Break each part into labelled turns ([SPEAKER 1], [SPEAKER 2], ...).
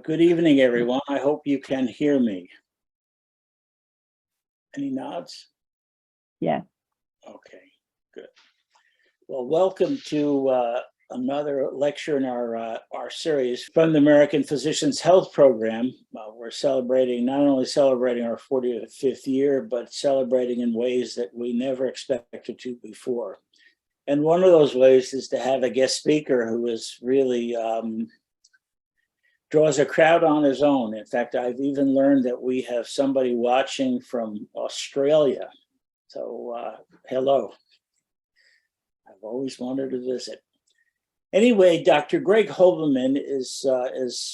[SPEAKER 1] Good evening, everyone. I hope you can hear me. Any nods?
[SPEAKER 2] Yeah.
[SPEAKER 1] Okay, good. Well, welcome to another lecture in our series from the American Physicians Health Program. We're celebrating, not only celebrating our 45th year, but celebrating in ways that we never expected to before. And one of those ways is to have a guest speaker who is really draws a crowd on his own. In fact, I've even learned that we have somebody watching from Australia. So hello. I've always wanted to visit. Anyway, Dr. Greg Hobelmann is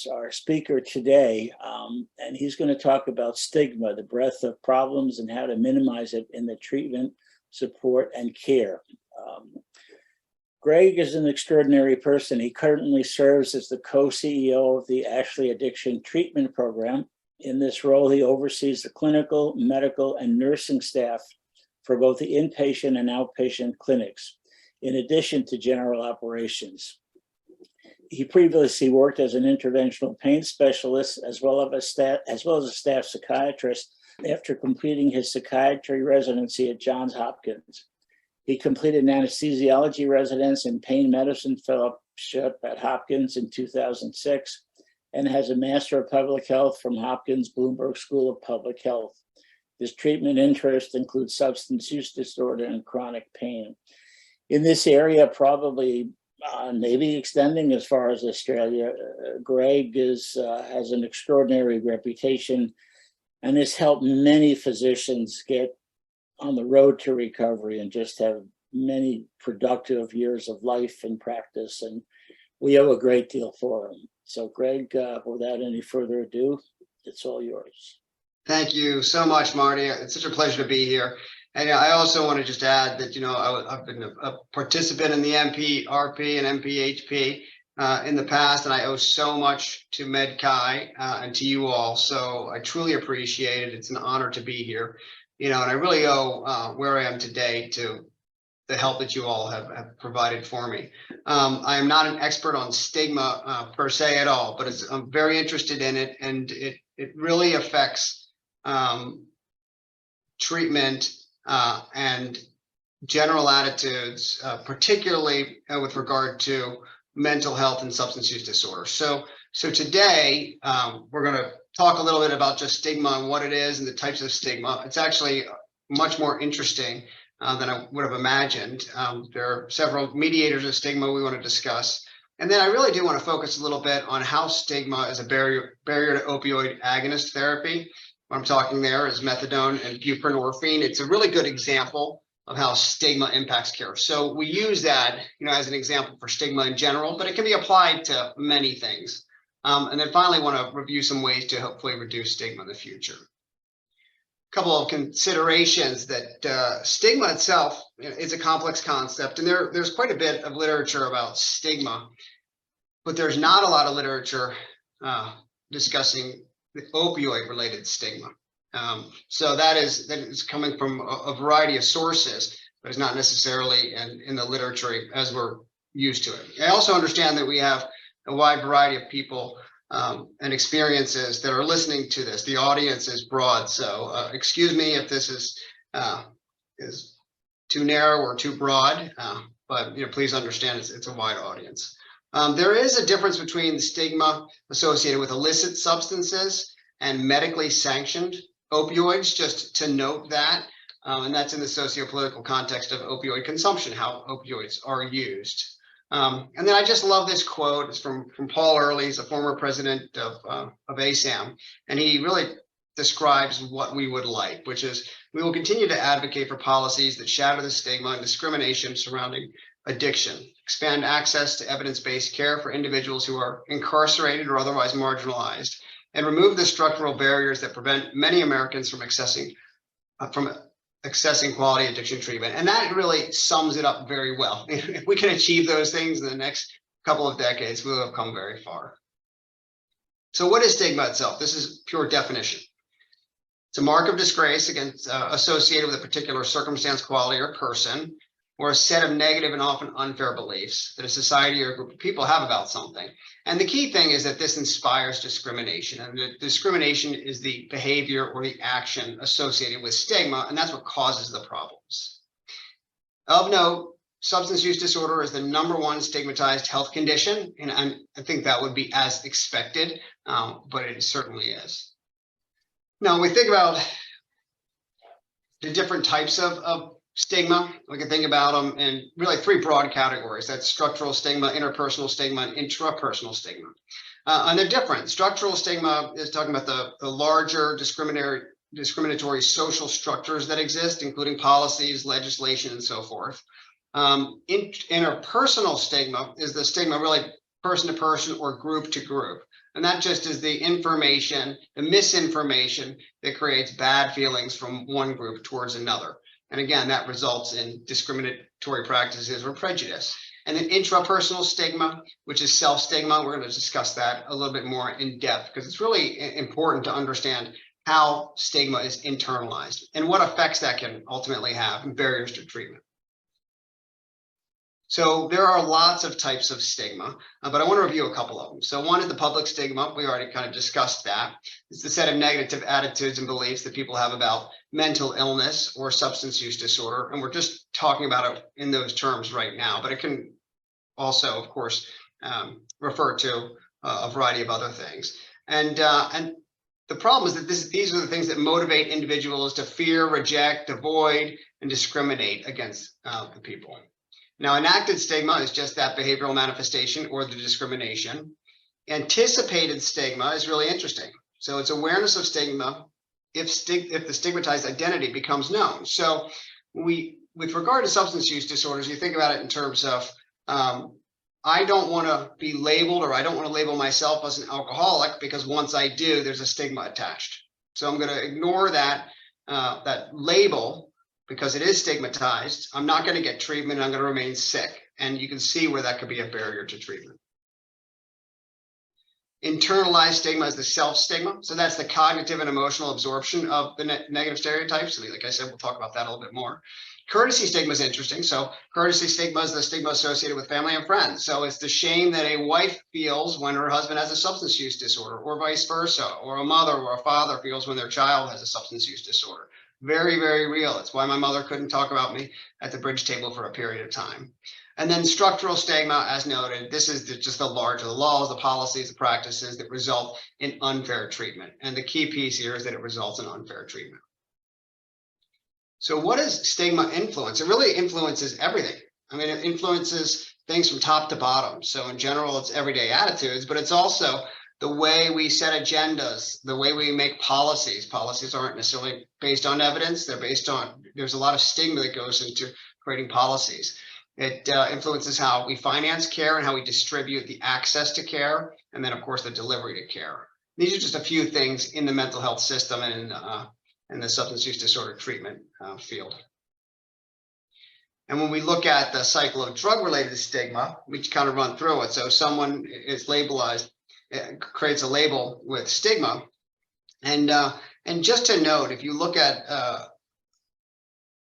[SPEAKER 1] our speaker today, and he's going to talk about stigma, the breadth of problems and how to minimize it in the treatment, support, and care. Greg is an extraordinary person. He currently serves as the co-CEO of the Ashley Addiction Treatment Program. In this role, he oversees the clinical, medical, and nursing staff for both the inpatient and outpatient clinics, in addition to general operations. He previously worked as an interventional pain specialist as well as a staff psychiatrist after completing his psychiatry residency at Johns Hopkins. He completed an anesthesiology residence and pain medicine fellowship at Hopkins in 2006 and has a Master of Public Health from Hopkins Bloomberg School of Public Health. His treatment interests include substance use disorder and chronic pain. In this area, probably maybe extending as far as Australia, Greg has an extraordinary reputation and has helped many physicians get on the road to recovery and just have many productive years of life and practice. And we owe a great deal for him. So Greg, without any further ado, it's all yours.
[SPEAKER 3] Thank you so much, Marty. It's such a pleasure to be here. And I also want to just add that, I've been a participant in the MPRP and MPHP in the past, and I owe so much to MedChi and to you all. So I truly appreciate it. It's an honor to be here. And I really owe where I am today to the help that you all have provided for me. I am not an expert on stigma per se at all, but I'm very interested in it, and it really affects treatment and general attitudes, particularly with regard to mental health and substance use disorder. So today we're going to talk a little bit about just stigma and what it is and the types of stigma. It's actually much more interesting than I would have imagined. There are several mediators of stigma we want to discuss. And then I really do want to focus a little bit on how stigma is a barrier to opioid agonist therapy. What I'm talking there is methadone and buprenorphine. It's a really good example of how stigma impacts care. So we use that, as an example for stigma in general, but it can be applied to many things. And then finally, want to review some ways to hopefully reduce stigma in the future. A couple of considerations that stigma itself is a complex concept, and there's quite a bit of literature about stigma, but there's not a lot of literature discussing the opioid-related stigma. So that is coming from a variety of sources, but it's not necessarily in the literature as we're used to it. I also understand that we have a wide variety of people and experiences that are listening to this. The audience is broad, so excuse me if this is too narrow or too broad, but please understand it's a wide audience. There is a difference between the stigma associated with illicit substances and medically sanctioned opioids, just to note that, and that's in the socio-political context of opioid consumption, how opioids are used. And then I just love this quote. It's from Paul Early, he's a former president of ASAM, and he really describes what we would like, which is we will continue to advocate for policies that shatter the stigma and discrimination surrounding addiction, expand access to evidence-based care for individuals who are incarcerated or otherwise marginalized, and remove the structural barriers that prevent many Americans from accessing quality addiction treatment. And that really sums it up very well. If we can achieve those things in the next couple of decades, we'll have come very far. So what is stigma itself? This is pure definition. It's a mark of disgrace against associated with a particular circumstance, quality, or person. or a set of negative and often unfair beliefs that a society or a group of people have about something. And the key thing is that this inspires discrimination, and the discrimination is the behavior or the action associated with stigma, and that's what causes the problems. Of note, substance use disorder is the #1 stigmatized health condition, and I think that would be as expected, but it certainly is. Now, when we think about the different types of stigma, we can think about them in really 3 broad categories. That's structural stigma, interpersonal stigma, and intrapersonal stigma. And they're different. Structural stigma is talking about the larger discriminatory social structures that exist, including policies, legislation, and so forth. Interpersonal stigma is the stigma really person to person or group to group. And that just is the information, the misinformation that creates bad feelings from one group towards another. And again, that results in discriminatory practices or prejudice. And then intrapersonal stigma, which is self-stigma. We're going to discuss that a little bit more in depth because it's really important to understand how stigma is internalized and what effects that can ultimately have and barriers to treatment. So there are lots of types of stigma, but I want to review a couple of them. So one is the public stigma. We already kind of discussed that. It's the set of negative attitudes and beliefs that people have about mental illness or substance use disorder. And we're just talking about it in those terms right now, but it can also, of course, refer to a variety of other things. And the problem is that these are the things that motivate individuals to fear, reject, avoid, and discriminate against the people. Now, enacted stigma is just that behavioral manifestation or the discrimination. Anticipated stigma is really interesting. So it's awareness of stigma if the stigmatized identity becomes known. So with regard to substance use disorders, you think about it in terms of, I don't want to be labeled, or I don't want to label myself as an alcoholic because once I do, there's a stigma attached. So I'm going to ignore that label because it is stigmatized. I'm not going to get treatment. I'm going to remain sick. And you can see where that could be a barrier to treatment. Internalized stigma is the self-stigma. So that's the cognitive and emotional absorption of the negative stereotypes. Like I said, we'll talk about that a little bit more. Courtesy stigma is interesting. So courtesy stigma is the stigma associated with family and friends. So it's the shame that a wife feels when her husband has a substance use disorder, or vice versa, or a mother or a father feels when their child has a substance use disorder. Very, very real. It's why my mother couldn't talk about me at the bridge table for a period of time. And then structural stigma, as noted, this is just the laws, the policies, the practices that result in unfair treatment. And the key piece here is that it results in unfair treatment. So what is stigma influence? It really influences everything. I mean, it influences things from top to bottom. So in general, it's everyday attitudes, but it's also the way we set agendas, the way we make policies. Policies aren't necessarily based on evidence. They're based on, there's a lot of stigma that goes into creating policies. It influences how we finance care and how we distribute the access to care, and then, of course, the delivery to care. These are just a few things in the mental health system and in the substance use disorder treatment field. And when we look at the cycle of drug-related stigma, we kind of run through it. So someone is labelized, creates a label with stigma. And just to note, if you look at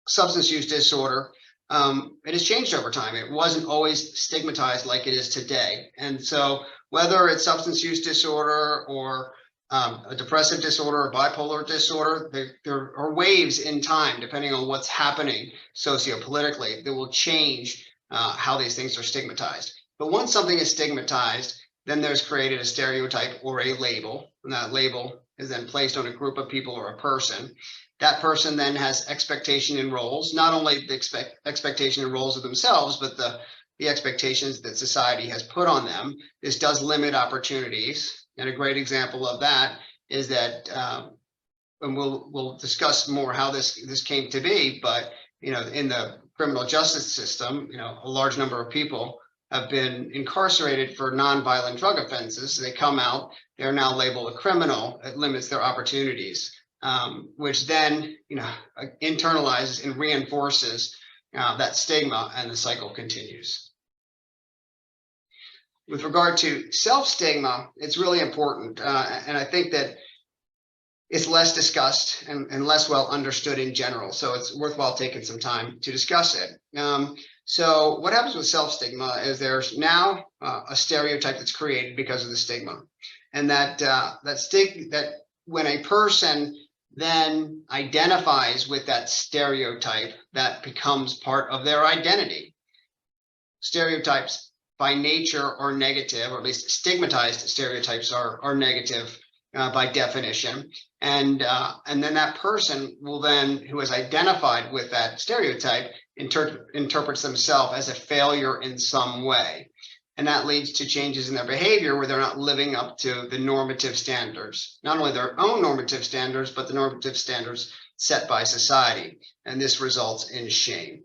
[SPEAKER 3] substance use disorder, it has changed over time. It wasn't always stigmatized like it is today. And so whether it's substance use disorder or a depressive disorder or bipolar disorder, there are waves in time, depending on what's happening sociopolitically, that will change how these things are stigmatized. But once something is stigmatized, then there's created a stereotype or a label, and that label is then placed on a group of people or a person. That person then has expectation and roles, not only the expectation and roles of themselves, but the expectations that society has put on them. This does limit opportunities. And a great example of that is that, and we'll discuss more how this came to be, but in the criminal justice system, a large number of people have been incarcerated for nonviolent drug offenses. They come out, they're now labeled a criminal. It limits their opportunities, which then internalizes and reinforces that stigma, and the cycle continues. With regard to self-stigma, it's really important, and I think that it's less discussed and less well understood in general. So it's worthwhile taking some time to discuss it. So what happens with self-stigma is there's now a stereotype that's created because of the stigma, and that when a person then identifies with that stereotype, that becomes part of their identity. Stereotypes by nature are negative, or at least stigmatized stereotypes are negative by definition. And then that person will then, who has identified with that stereotype, interprets themselves as a failure in some way. And that leads to changes in their behavior where they're not living up to the normative standards, not only their own normative standards, but the normative standards set by society. And this results in shame.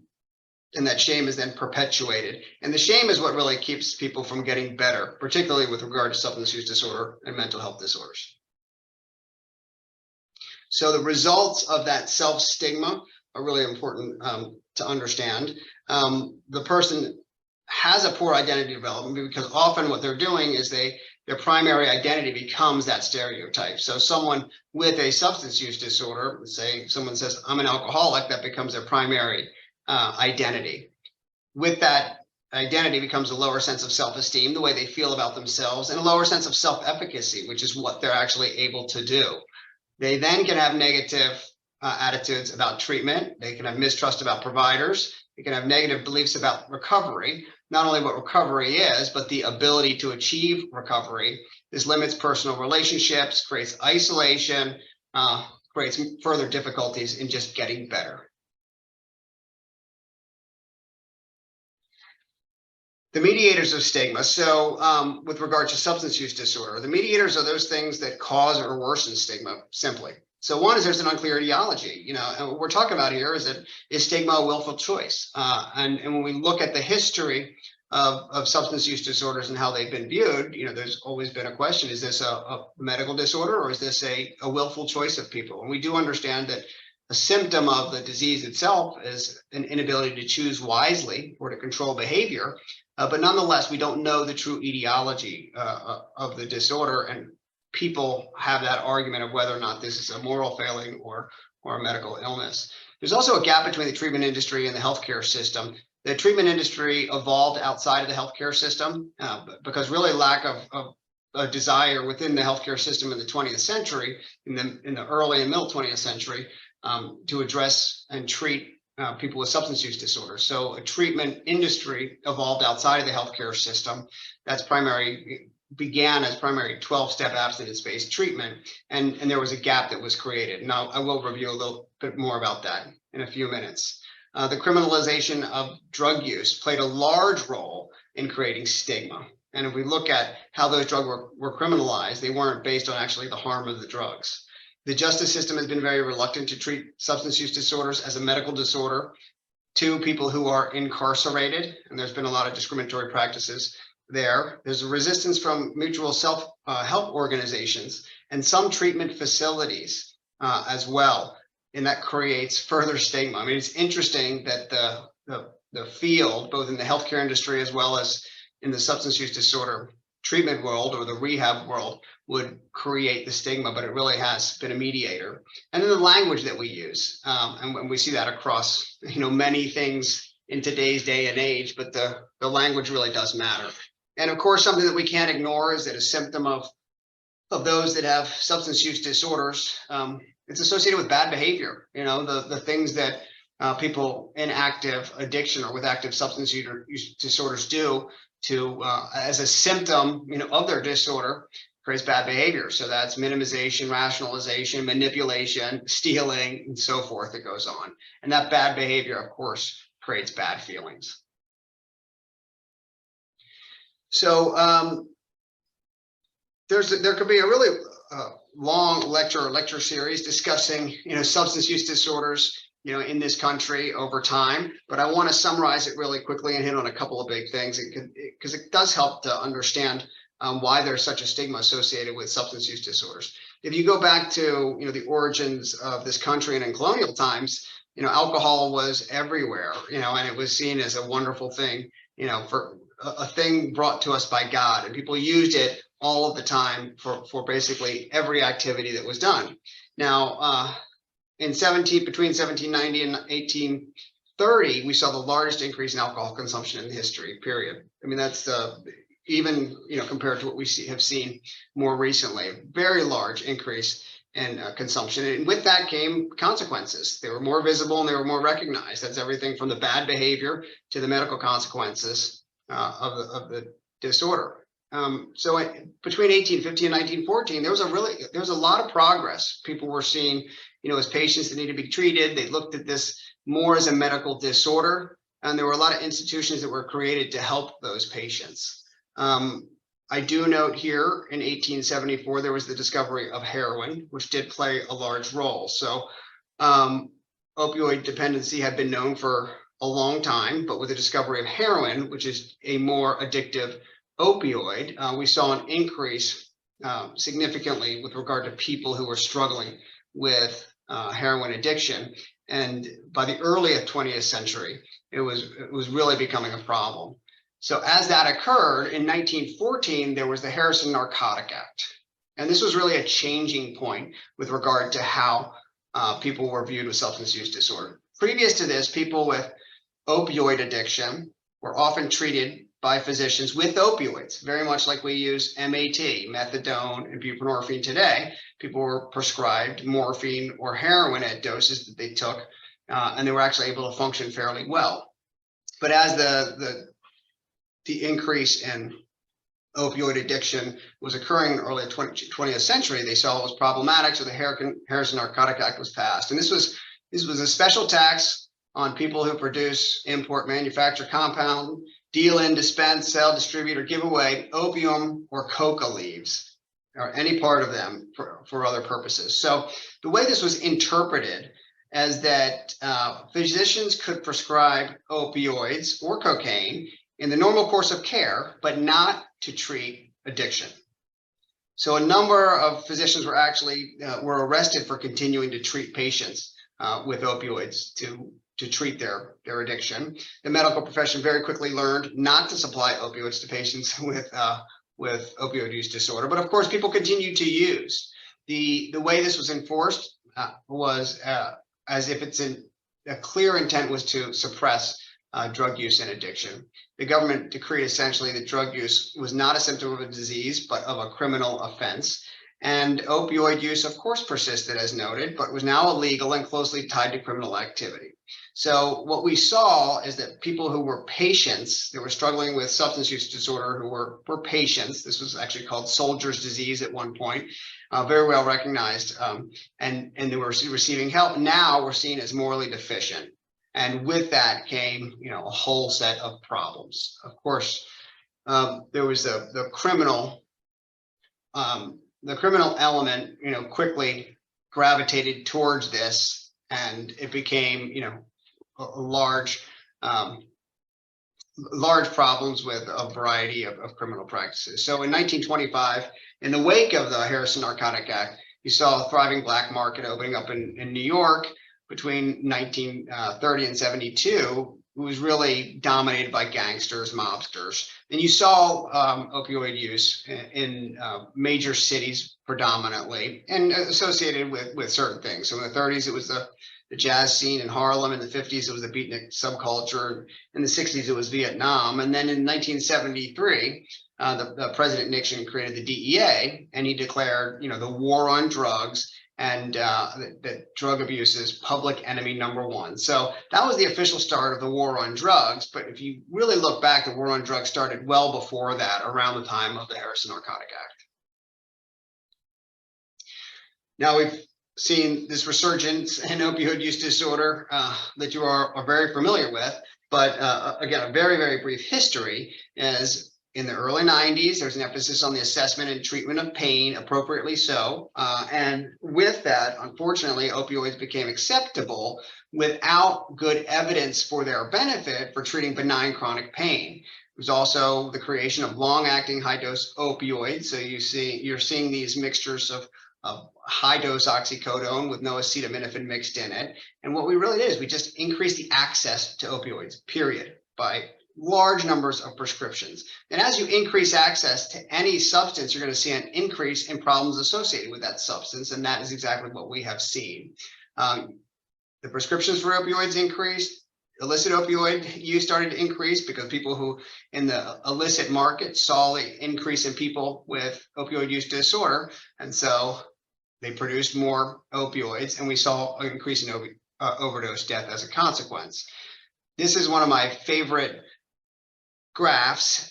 [SPEAKER 3] And that shame is then perpetuated. And the shame is what really keeps people from getting better, particularly with regard to substance use disorder and mental health disorders. So the results of that self-stigma are really important to understand. The person has a poor identity development because often what they're doing is their primary identity becomes that stereotype. So someone with a substance use disorder, say someone says, I'm an alcoholic, that becomes their primary identity. With that identity becomes a lower sense of self-esteem, the way they feel about themselves, and a lower sense of self-efficacy, which is what they're actually able to do. They then can have negative attitudes about treatment. They can have mistrust about providers. They can have negative beliefs about recovery, not only what recovery is, but the ability to achieve recovery. This limits personal relationships, creates isolation, creates further difficulties in just getting better. The mediators of stigma. So with regard to substance use disorder, the mediators are those things that cause or worsen stigma, simply. So one is there's an unclear ideology, and what we're talking about here is stigma a willful choice? And when we look at the history of substance use disorders and how they've been viewed, there's always been a question, is this a medical disorder, or is this a willful choice of people? And we do understand that a symptom of the disease itself is an inability to choose wisely or to control behavior. But nonetheless, we don't know the true etiology of the disorder, and people have that argument of whether or not this is a moral failing or a medical illness. There's also a gap between the treatment industry and the healthcare system. The treatment industry evolved outside of the healthcare system because really lack of a desire within the healthcare system in the 20th century, in the early and middle 20th century, to address and treat people with substance use disorders. So a treatment industry evolved outside of the healthcare system. Began as primary 12-step abstinence-based treatment, and there was a gap that was created. Now, I will review a little bit more about that in a few minutes. The criminalization of drug use played a large role in creating stigma. And if we look at how those drugs were criminalized, they weren't based on actually the harm of the drugs. The justice system has been very reluctant to treat substance use disorders as a medical disorder to people who are incarcerated, and there's been a lot of discriminatory practices there. There's a resistance from mutual self-help organizations and some treatment facilities as well, and that creates further stigma. I mean, it's interesting that the field, both in the healthcare industry as well as in the substance use disorder treatment world or the rehab world, would create the stigma, but it really has been a mediator. And then the language that we use, and we see that across many things in today's day and age, but the language really does matter. And of course, something that we can't ignore is that a symptom of those that have substance use disorders, it's associated with bad behavior. The things that people in active addiction or with active substance use disorders do to as a symptom, of their disorder, creates bad behavior. So that's minimization, rationalization, manipulation, stealing, and so forth. It goes on, and that bad behavior, of course, creates bad feelings. So there could be a really long lecture series discussing substance use disorders in this country over time, but I want to summarize it really quickly and hit on a couple of big things because it does help to understand why there's such a stigma associated with substance use disorders. If you go back to the origins of this country and in colonial times, alcohol was everywhere, and it was seen as a wonderful thing, for a thing brought to us by God, and people used it all of the time for basically every activity that was done. Now, between 1790 and 1830, we saw the largest increase in alcohol consumption in history, period. I mean, that's even, compared to what we have seen more recently, a very large increase in consumption. And with that came consequences. They were more visible and they were more recognized. That's everything from the bad behavior to the medical consequences of the disorder. So between 1850 and 1914, there was a lot of progress. People were seeing, as patients that need to be treated. They looked at this more as a medical disorder, and there were a lot of institutions that were created to help those patients. I do note here in 1874, there was the discovery of heroin, which did play a large role. So opioid dependency had been known for a long time, but with the discovery of heroin, which is a more addictive opioid, we saw an increase significantly with regard to people who were struggling with heroin addiction. And by the early 20th century, it was really becoming a problem. So as that occurred in 1914, there was the Harrison Narcotic Act. And this was really a changing point with regard to how people were viewed with substance use disorder. Previous to this, people with opioid addiction were often treated by physicians with opioids, very much like we use MAT, methadone, and buprenorphine today. People were prescribed morphine or heroin at doses that they took, and they were actually able to function fairly well. But as the increase in opioid addiction was occurring in the early 20th century, they saw it was problematic, so the Harrison Narcotic Act was passed. And this was a special tax on people who produce, import, manufacture, compound, deal in, dispense, sell, distribute, or give away opium or coca leaves, or any part of them for other purposes. So the way this was interpreted as that physicians could prescribe opioids or cocaine in the normal course of care, but not to treat addiction. So a number of physicians were actually were arrested for continuing to treat patients with opioids to treat their addiction. The medical profession very quickly learned not to supply opioids to patients with opioid use disorder, but of course people continued to use. The way this was enforced was as if a clear intent was to suppress drug use and addiction. The government decreed essentially that drug use was not a symptom of a disease, but of a criminal offense. And opioid use, of course, persisted as noted, but was now illegal and closely tied to criminal activity. So what we saw is that people who were patients, that were struggling with substance use disorder, who were patients, this was actually called soldier's disease at one point, very well recognized, and they were receiving help. Now we're seen as morally deficient. And with that came, a whole set of problems. Of course, there was the criminal element, quickly gravitated towards this, and it became, large problems with a variety of criminal practices. So in 1925, in the wake of the Harrison Narcotic Act, you saw a thriving black market opening up in New York. Between 1930 and 72, it was really dominated by gangsters, mobsters. And you saw opioid use in major cities predominantly, and associated with certain things. So in the 30s, it was the jazz scene in Harlem. In the 50s, it was the beatnik subculture. In the 60s, it was Vietnam. And then in 1973, the President Nixon created the DEA, and he declared, the war on drugs, and that drug abuse is public enemy #1. So that was the official start of the war on drugs. But if you really look back, the war on drugs started well before that, around the time of the Harrison Narcotic Act. Now we've seen this resurgence in opioid use disorder that you are very familiar with. But again, a very, very brief history is, in the early 90s, there's an emphasis on the assessment and treatment of pain, appropriately so. And with that, unfortunately, opioids became acceptable without good evidence for their benefit for treating benign chronic pain. There's also the creation of long-acting high-dose opioids. So you're seeing these mixtures of high-dose oxycodone with no acetaminophen mixed in it. And what we really did is we just increased the access to opioids, period, by large numbers of prescriptions. And as you increase access to any substance, you're going to see an increase in problems associated with that substance. And that is exactly what we have seen. The prescriptions for opioids increased. Illicit opioid use started to increase because people who in the illicit market saw an increase in people with opioid use disorder. And so they produced more opioids, and we saw an increase in overdose death as a consequence. This is one of my favorite graphs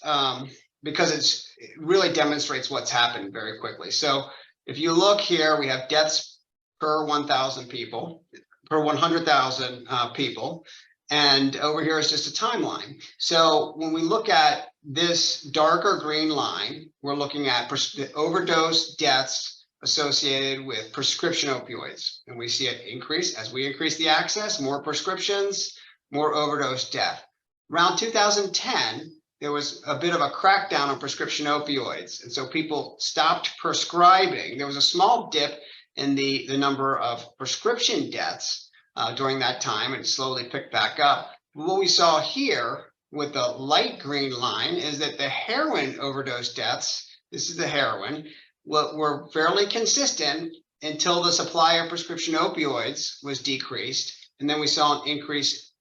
[SPEAKER 3] because it really demonstrates what's happened very quickly. So if you look here, we have deaths per 1,000 people, per 100,000 people. And over here is just a timeline. So when we look at this darker green line, we're looking at the overdose deaths associated with prescription opioids. And we see an increase as we increase the access, more prescriptions, more overdose death. Around 2010, there was a bit of a crackdown on prescription opioids. And so people stopped prescribing. There was a small dip in the number of prescription deaths during that time, and slowly picked back up. But what we saw here with the light green line is that the heroin overdose deaths, this is the heroin, were fairly consistent until the supply of prescription opioids was decreased. And then we saw an increase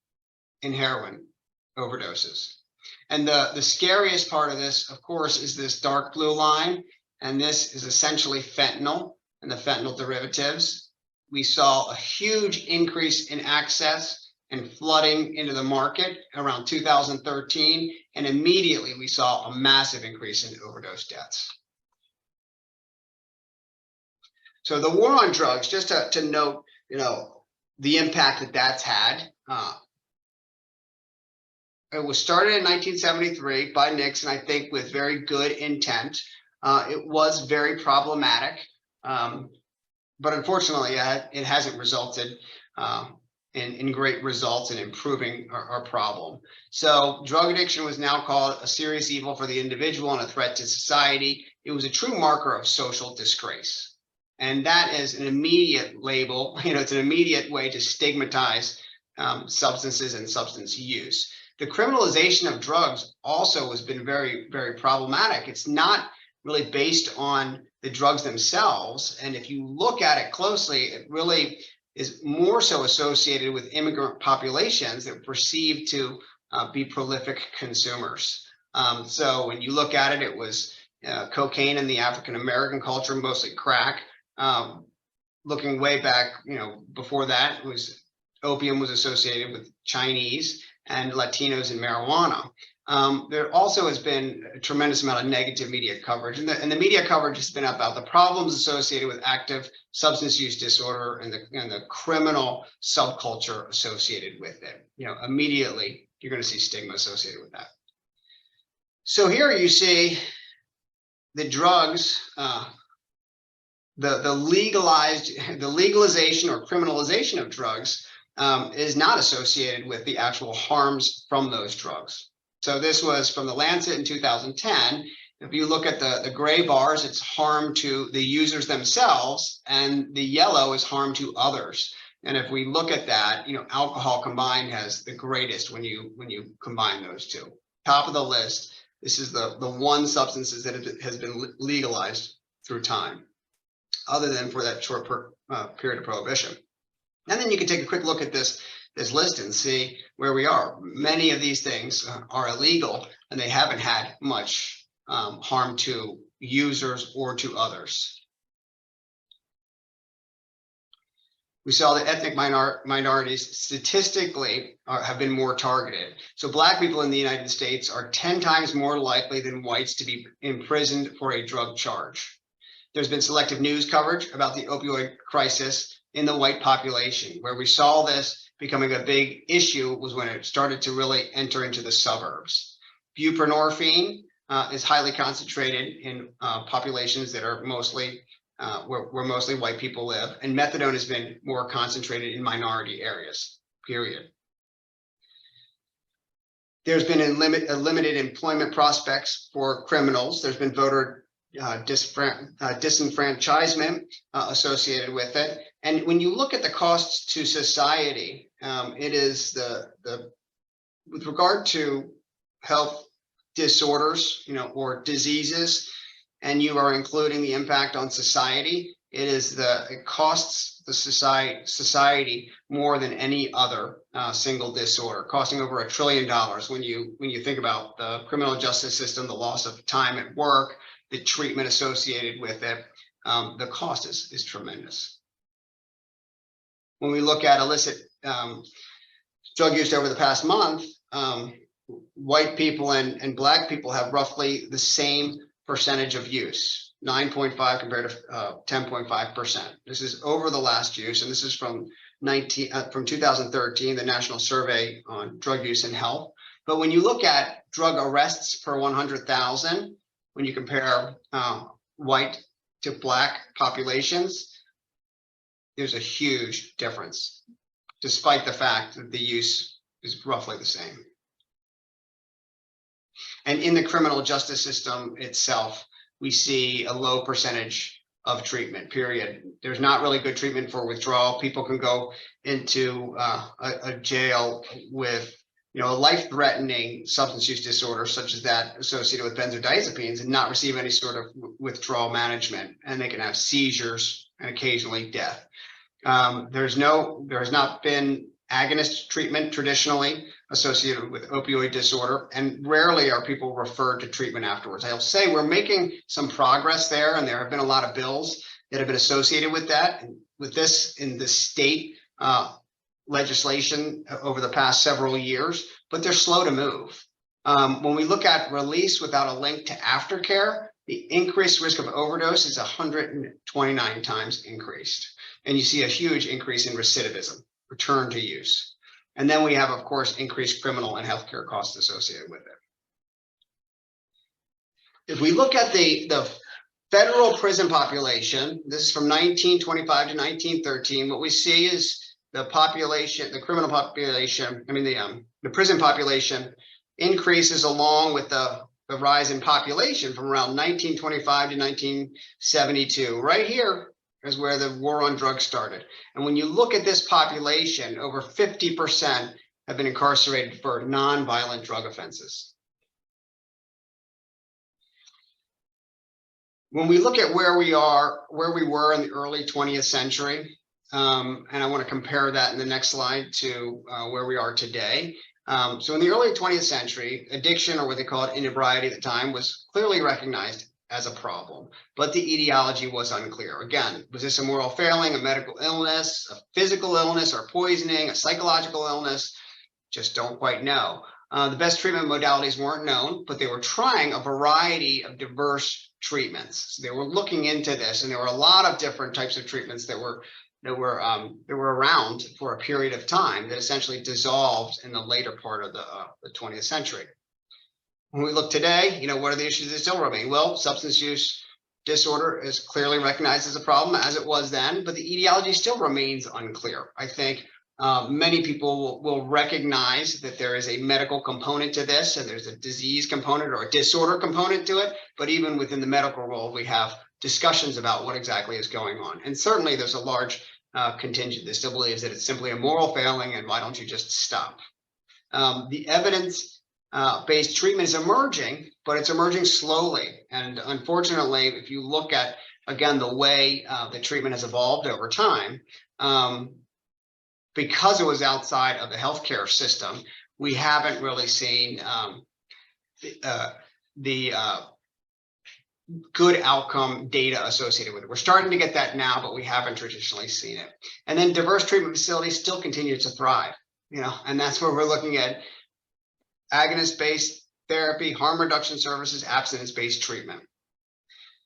[SPEAKER 3] in heroin overdoses. And the scariest part of this, of course, is this dark blue line. And this is essentially fentanyl and the fentanyl derivatives. We saw a huge increase in access and flooding into the market around 2013. And immediately we saw a massive increase in overdose deaths. So the war on drugs, just to note, the impact that that's had. It was started in 1973 by Nixon, I think, with very good intent. It was very problematic. But unfortunately, it hasn't resulted in great results in improving our problem. So drug addiction was now called a serious evil for the individual and a threat to society. It was a true marker of social disgrace. And that is an immediate label, it's an immediate way to stigmatize substances and substance use. The criminalization of drugs also has been very, very problematic. It's not really based on the drugs themselves. And if you look at it closely, it really is more so associated with immigrant populations that are perceived to be prolific consumers. So when you look at it, it was cocaine in the African-American culture, mostly crack. Looking way back, before that, opium was associated with Chinese and Latinos and marijuana. There also has been a tremendous amount of negative media coverage, and the media coverage has been about the problems associated with active substance use disorder and the criminal subculture associated with it. Immediately you're going to see stigma associated with that. So here you see the drugs, the legalization or criminalization of drugs is not associated with the actual harms from those drugs. So this was from the Lancet in 2010. If you look at the gray bars, it's harm to the users themselves, and the yellow is harm to others. And if we look at that, alcohol combined has the greatest when you combine those two. Top of the list, this is the one substances that has been legalized through time, other than for that short period of prohibition. And then you can take a quick look at this list and see where we are. Many of these things are illegal, and they haven't had much harm to users or to others. We saw that ethnic minorities statistically have been more targeted. So Black people in the United States are 10 times more likely than whites to be imprisoned for a drug charge. There's been selective news coverage about the opioid crisis in the white population. Where we saw this becoming a big issue was when it started to really enter into the suburbs. Buprenorphine is highly concentrated in populations that are mostly where mostly white people live, and methadone has been more concentrated in minority areas, period. There's been limited employment prospects for criminals. There's been voter disenfranchisement associated with it. And when you look at the costs to society, it is with regard to health disorders, or diseases, and you are including the impact on society, it costs the society more than any other single disorder, costing over $1 trillion when you think about the criminal justice system, the loss of time at work, the treatment associated with it. The cost is tremendous. When we look at illicit drug use over the past month, white people and Black people have roughly the same percentage of use, 9.5 compared to 10.5%. This is over the last use, and this is from 2013, the National Survey on Drug Use and Health. But when you look at drug arrests per 100,000, when you compare white to Black populations, there's a huge difference, despite the fact that the use is roughly the same. And in the criminal justice system itself, we see a low percentage of treatment, period. There's not really good treatment for withdrawal. People can go into a jail with a life-threatening substance use disorder, such as that associated with benzodiazepines, and not receive any sort of withdrawal management. And they can have seizures and occasionally death. There has not been agonist treatment traditionally associated with opioid disorder, and rarely are people referred to treatment afterwards. I'll say we're making some progress there, and there have been a lot of bills that have been associated with that, and with this in the state legislation over the past several years, but they're slow to move. When we look at release without a link to aftercare, the increased risk of overdose is 129 times increased. And you see a huge increase in recidivism, return to use. And then we have, of course, increased criminal and healthcare costs associated with it. If we look at the federal prison population, this is from 1925 to 1913, what we see is the population, the criminal population, the prison population increases along with the rise in population from around 1925 to 1972. Right here is where the war on drugs started. And when you look at this population, over 50% have been incarcerated for non-violent drug offenses. When we look at where we were in the early 20th century, and I want to compare that in the next slide to where we are today. So in the early 20th century, addiction, or what they called inebriety at the time, was clearly recognized as a problem, but the etiology was unclear. Again, was this a moral failing, a medical illness, a physical illness, or poisoning, a psychological illness? Just don't quite know. The best treatment modalities weren't known, but they were trying a variety of diverse treatments. So they were looking into this, and there were a lot of different types of treatments that were around for a period of time that essentially dissolved in the later part of the 20th century. When we look today, what are the issues that still remain? Well, substance use disorder is clearly recognized as a problem, as it was then, but the etiology still remains unclear. I think many people will recognize that there is a medical component to this, and there's a disease component or a disorder component to it, but even within the medical world, we have discussions about what exactly is going on. And certainly there's a large contingent that still believes that it's simply a moral failing, and why don't you just stop? The evidence-based treatment is emerging, but it's emerging slowly. And unfortunately, if you look at, again, the way the treatment has evolved over time, because it was outside of the healthcare system, we haven't really seen the good outcome data associated with it. We're starting to get that now, but we haven't traditionally seen it. And then diverse treatment facilities still continue to thrive, and that's where we're looking at agonist-based therapy, harm reduction services, abstinence-based treatment.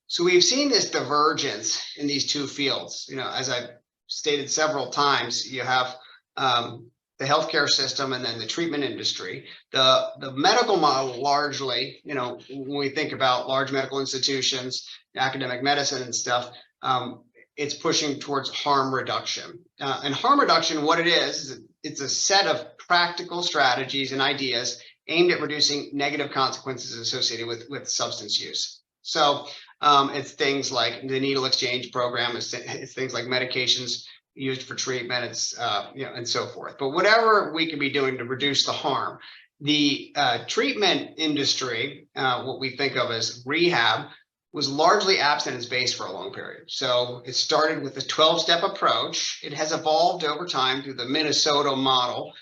[SPEAKER 3] So we've seen this divergence in these two fields. As I've stated several times, you have the healthcare system and then the treatment industry. The medical model largely, when we think about large medical institutions, academic medicine and stuff, it's pushing towards harm reduction. And harm reduction, what it is it's a set of practical strategies and ideas aimed at reducing negative consequences associated with substance use. So it's things like the needle exchange program, it's things like medications used for treatment, it's and so forth. But whatever we can be doing to reduce the harm, The treatment industry, what we think of as rehab, was largely abstinence-based for a long period. So it started with a 12-step approach. It has evolved over time through the Minnesota model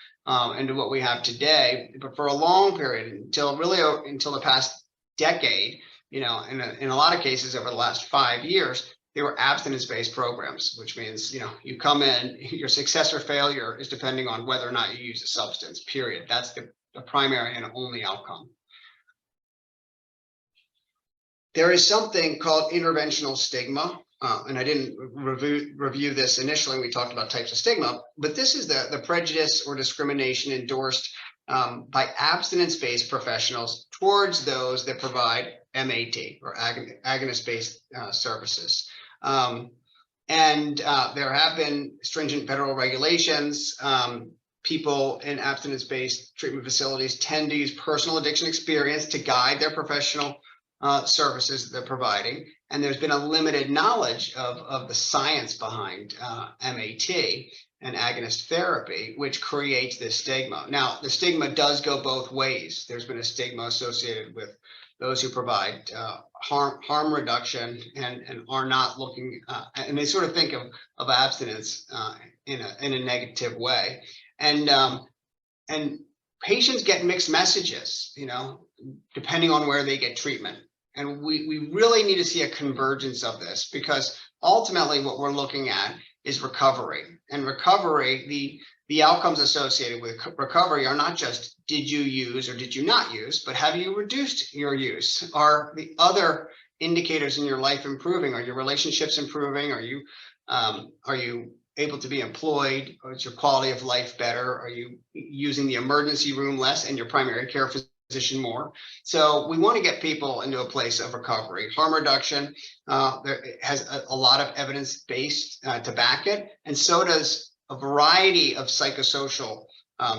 [SPEAKER 3] into what we have today. But for a long period, until the past decade, in a lot of cases over the last 5 years, they were abstinence-based programs, which means, you come in, your success or failure is depending on whether or not you use a substance, period. That's the primary and only outcome. There is something called interventional stigma, and I didn't review this initially. We talked about types of stigma, but this is the prejudice or discrimination endorsed by abstinence-based professionals towards those that provide MAT or agonist-based services. And there have been stringent federal regulations. People in abstinence-based treatment facilities tend to use personal addiction experience to guide their professional services that they're providing. And there's been a limited knowledge of the science behind MAT and agonist therapy, which creates this stigma. Now, the stigma does go both ways. There's been a stigma associated with those who provide harm reduction and are not looking, and they sort of think of abstinence in a negative way. And patients get mixed messages, depending on where they get treatment. And we really need to see a convergence of this, because ultimately what we're looking at is recovery. And recovery, the outcomes associated with recovery are not just did you use or did you not use, but have you reduced your use? Are the other indicators in your life improving? Are your relationships improving? Are you able to be employed? Or is your quality of life better? Are you using the emergency room less and your primary care physician more? So we want to get people into a place of recovery. Harm reduction there has a lot of evidence-based to back it, and so does a variety of psychosocial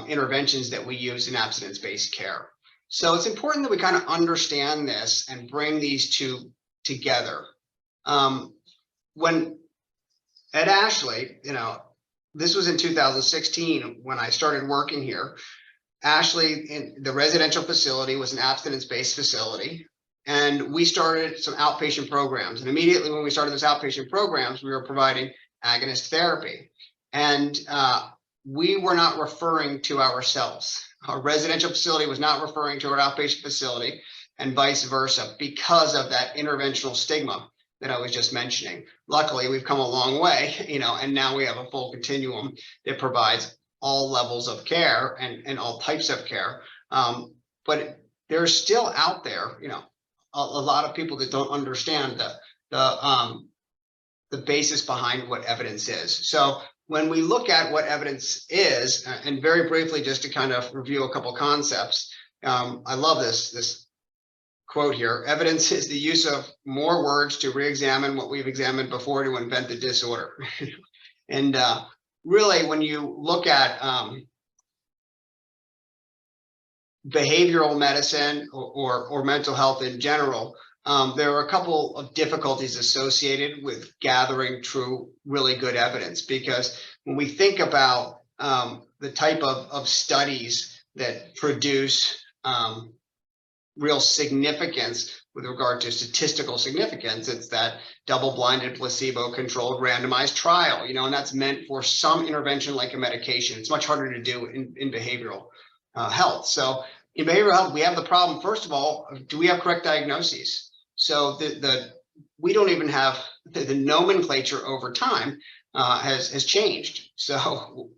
[SPEAKER 3] interventions that we use in abstinence-based care. So it's important that we kind of understand this and bring these two together. When at Ashley, this was in 2016 when I started working here. Ashley, in the residential facility, was an abstinence-based facility, and we started some outpatient programs. And immediately when we started those outpatient programs, we were providing agonist therapy. And we were not referring to ourselves. Our residential facility was not referring to our outpatient facility, and vice versa, because of that interventional stigma that I was just mentioning. Luckily, we've come a long way, and now we have a full continuum that provides all levels of care and all types of care. But there's still out there, a lot of people that don't understand the basis behind what evidence is. So when we look at what evidence is, and very briefly, just to kind of review a couple concepts, I love this quote here: evidence is the use of more words to re-examine what we've examined before to invent the disorder. And really, when you look at behavioral medicine or mental health in general, there are a couple of difficulties associated with gathering true, really good evidence, because when we think about the type of studies that produce real significance with regard to statistical significance, it's that double-blinded, placebo-controlled, randomized trial, and that's meant for some intervention like a medication. It's much harder to do in behavioral health. So in behavioral health, we have the problem, first of all, do we have correct diagnoses? So we don't even have the nomenclature over time has changed. So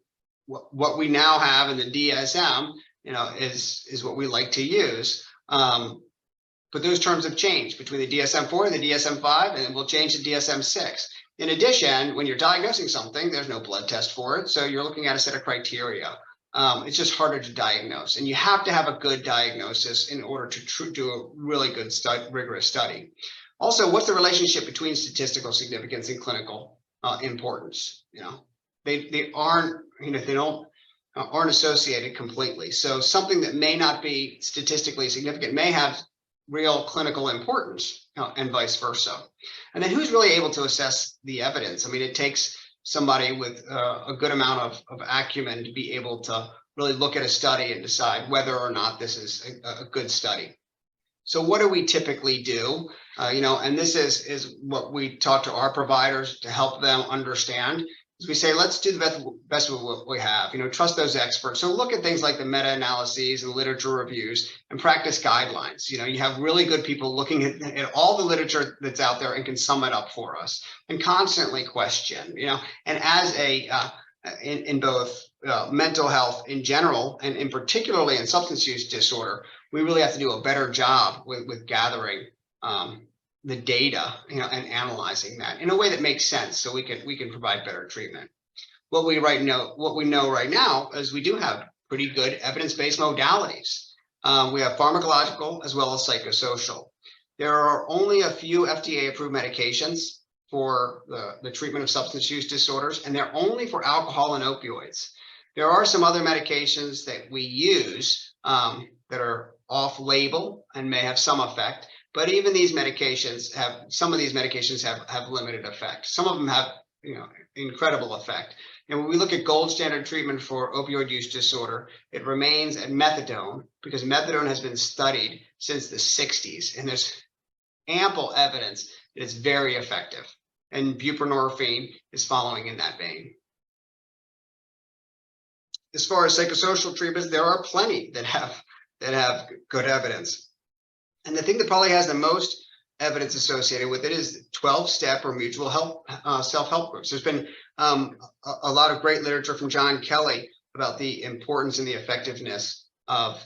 [SPEAKER 3] what we now have in the DSM, is what we like to use. But those terms have changed between the DSM-4 and the DSM-5, and we'll change the DSM-6. In addition, when you're diagnosing something, there's no blood test for it. So you're looking at a set of criteria. It's just harder to diagnose, and you have to have a good diagnosis in order to do a really good rigorous study. Also, what's the relationship between statistical significance and clinical importance? They aren't, aren't associated completely. So something that may not be statistically significant may have real clinical importance, and vice versa. And then who's really able to assess the evidence? I mean, it takes somebody with a good amount of acumen to be able to really look at a study and decide whether or not this is a good study. So what do we typically do? And this is what we talk to our providers to help them understand. Is we say, let's do the best with what we have. Trust those experts. So look at things like the meta-analyses and literature reviews and practice guidelines. You have really good people looking at all the literature that's out there and can sum it up for us and constantly question. And as in both mental health in general and in particularly in substance use disorder, we really have to do a better job with gathering the data, and analyzing that in a way that makes sense, so we can provide better treatment. What we know right now is we do have pretty good evidence-based modalities. We have pharmacological as well as psychosocial. There are only a few FDA-approved medications for the treatment of substance use disorders, and they're only for alcohol and opioids. There are some other medications that we use that are off-label and may have some effect, but even these medications some of these medications have limited effect. Some of them have incredible effect. And when we look at gold standard treatment for opioid use disorder, it remains at methadone, because methadone has been studied since the 60s, and there's ample evidence that it's very effective. And buprenorphine is following in that vein. As far as psychosocial treatments, there are plenty that have good evidence. And the thing that probably has the most evidence associated with it is 12-step or mutual help self-help groups. There's been a lot of great literature from John Kelly about the importance and the effectiveness of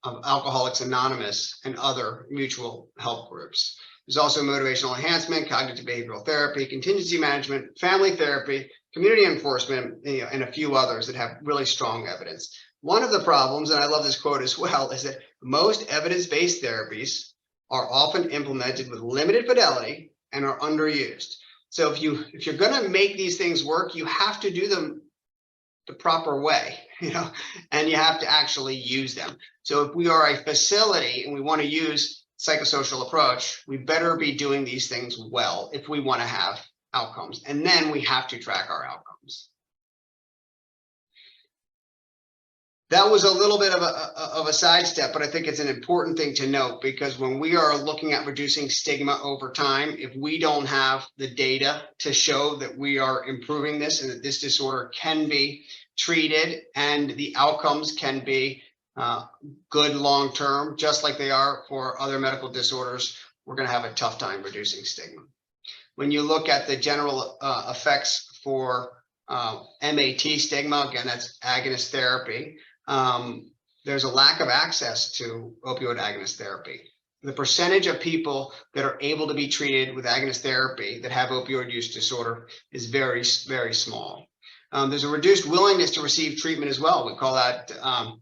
[SPEAKER 3] Alcoholics Anonymous and other mutual help groups. There's also motivational enhancement, cognitive behavioral therapy, contingency management, family therapy, community enforcement, and a few others that have really strong evidence. One of the problems, and I love this quote as well, is that most evidence-based therapies are often implemented with limited fidelity and are underused. So if you're going to make these things work, you have to do them the proper way, and you have to actually use them. So if we are a facility and we want to use psychosocial approach, we better be doing these things well if we want to have outcomes, and then we have to track our outcomes. That was a little bit of a sidestep, but I think it's an important thing to note, because when we are looking at reducing stigma over time, if we don't have the data to show that we are improving this and that this disorder can be treated and the outcomes can be good long-term, just like they are for other medical disorders, we're going to have a tough time reducing stigma. When you look at the general effects for MAT stigma, again, that's agonist therapy, there's a lack of access to opioid agonist therapy. The percentage of people that are able to be treated with agonist therapy that have opioid use disorder is very, very small. There's a reduced willingness to receive treatment as well. We call that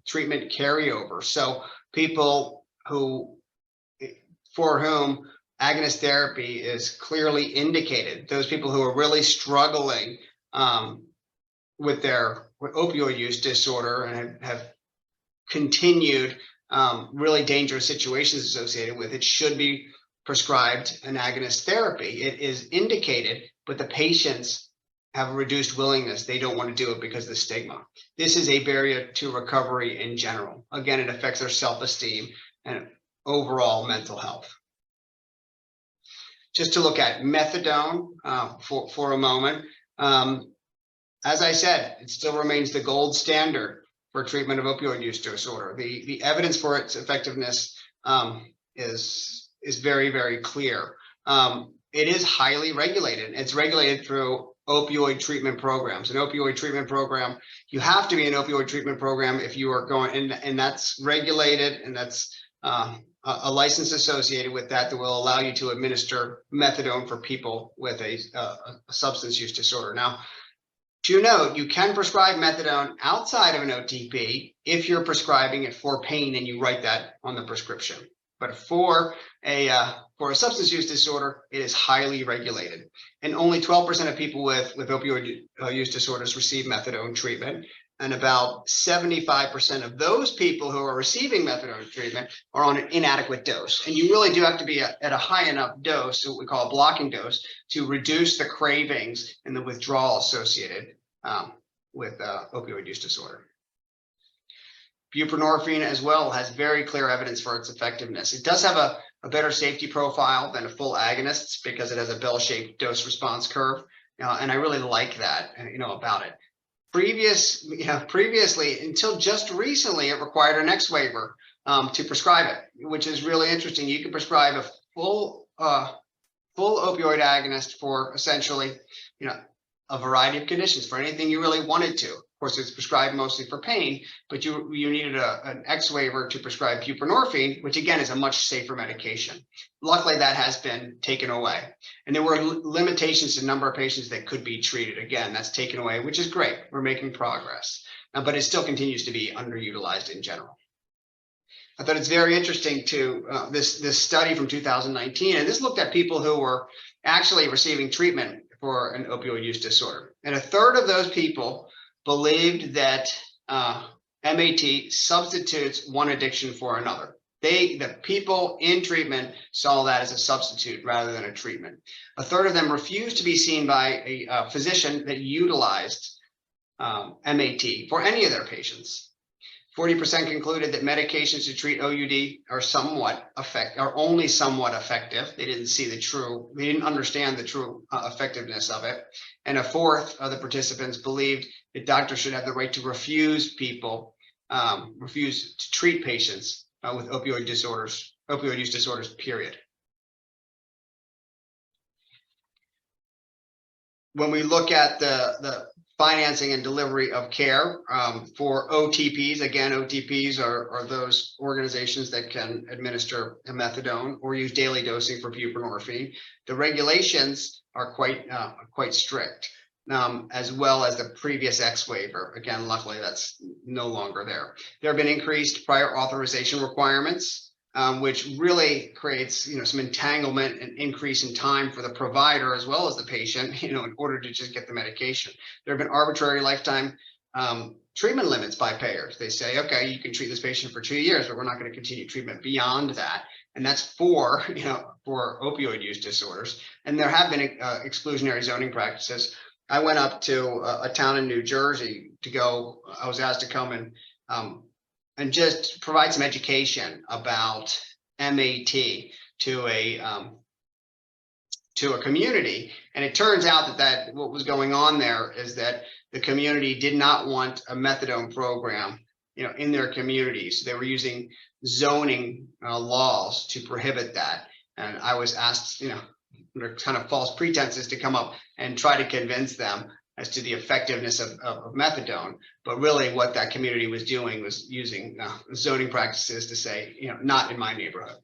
[SPEAKER 3] treatment carryover. So people for whom agonist therapy is clearly indicated, those people who are really struggling with opioid use disorder and have continued really dangerous situations associated with it, should be prescribed an agonist therapy. It is indicated, but the patients have a reduced willingness. They don't want to do it because of the stigma. This is a barrier to recovery in general. Again, it affects their self-esteem and overall mental health. Just to look at methadone for a moment. As I said, it still remains the gold standard for treatment of opioid use disorder. The evidence for its effectiveness is very, very clear. It is highly regulated. It's regulated through opioid treatment programs. An opioid treatment program, you have to be in an opioid treatment program if you are going, and that's regulated, and that's a license associated with that will allow you to administer methadone for people with a substance use disorder. Now, to note, you can prescribe methadone outside of an OTP if you're prescribing it for pain and you write that on the prescription. But for a substance use disorder, it is highly regulated. And only 12% of people with opioid use disorders receive methadone treatment. And about 75% of those people who are receiving methadone treatment are on an inadequate dose. And you really do have to be at a high enough dose, what we call a blocking dose, to reduce the cravings and the withdrawal associated with opioid use disorder. Buprenorphine as well has very clear evidence for its effectiveness. It does have a better safety profile than a full agonist because it has a bell-shaped dose response curve. And I really like that, about it. Previously, until just recently, it required an X waiver to prescribe it, which is really interesting. You can prescribe a full opioid agonist for essentially, a variety of conditions for anything you really wanted to. Of course, it's prescribed mostly for pain, but you needed an X waiver to prescribe buprenorphine, which again is a much safer medication. Luckily, that has been taken away. And there were limitations to the number of patients that could be treated. Again, that's taken away, which is great. We're making progress, but it still continues to be underutilized in general. I thought it's very interesting to this study from 2019, and this looked at people who were actually receiving treatment for an opioid use disorder. And a third of those people believed that MAT substitutes one addiction for another. The people in treatment saw that as a substitute rather than a treatment. A third of them refused to be seen by a physician that utilized MAT for any of their patients. 40% concluded that medications to treat OUD are only somewhat effective. They didn't understand the true effectiveness of it. And a fourth of the participants believed that doctors should have the right to refuse to treat patients with opioid use disorders, period. When we look at the financing and delivery of care for OTPs. Again, OTPs are those organizations that can administer a methadone or use daily dosing for buprenorphine. The regulations are quite strict, as well as the previous X waiver. Again, luckily that's no longer there. There have been increased prior authorization requirements, which really creates some entanglement and increase in time for the provider as well as the patient, in order to just get the medication. There have been arbitrary lifetime treatment limits by payers. They say, okay, you can treat this patient for 2 years, but we're not going to continue treatment beyond that. And that's for opioid use disorders. And there have been exclusionary zoning practices. I went up to a town in New Jersey I was asked to come and just provide some education about MAT to a community. And it turns out that what was going on there is that the community did not want a methadone program, in their communities. They were using zoning laws to prohibit that. And I was asked, under kind of false pretenses, to come up and try to convince them as to the effectiveness of methadone. But really what that community was doing was using zoning practices to say, not in my neighborhood.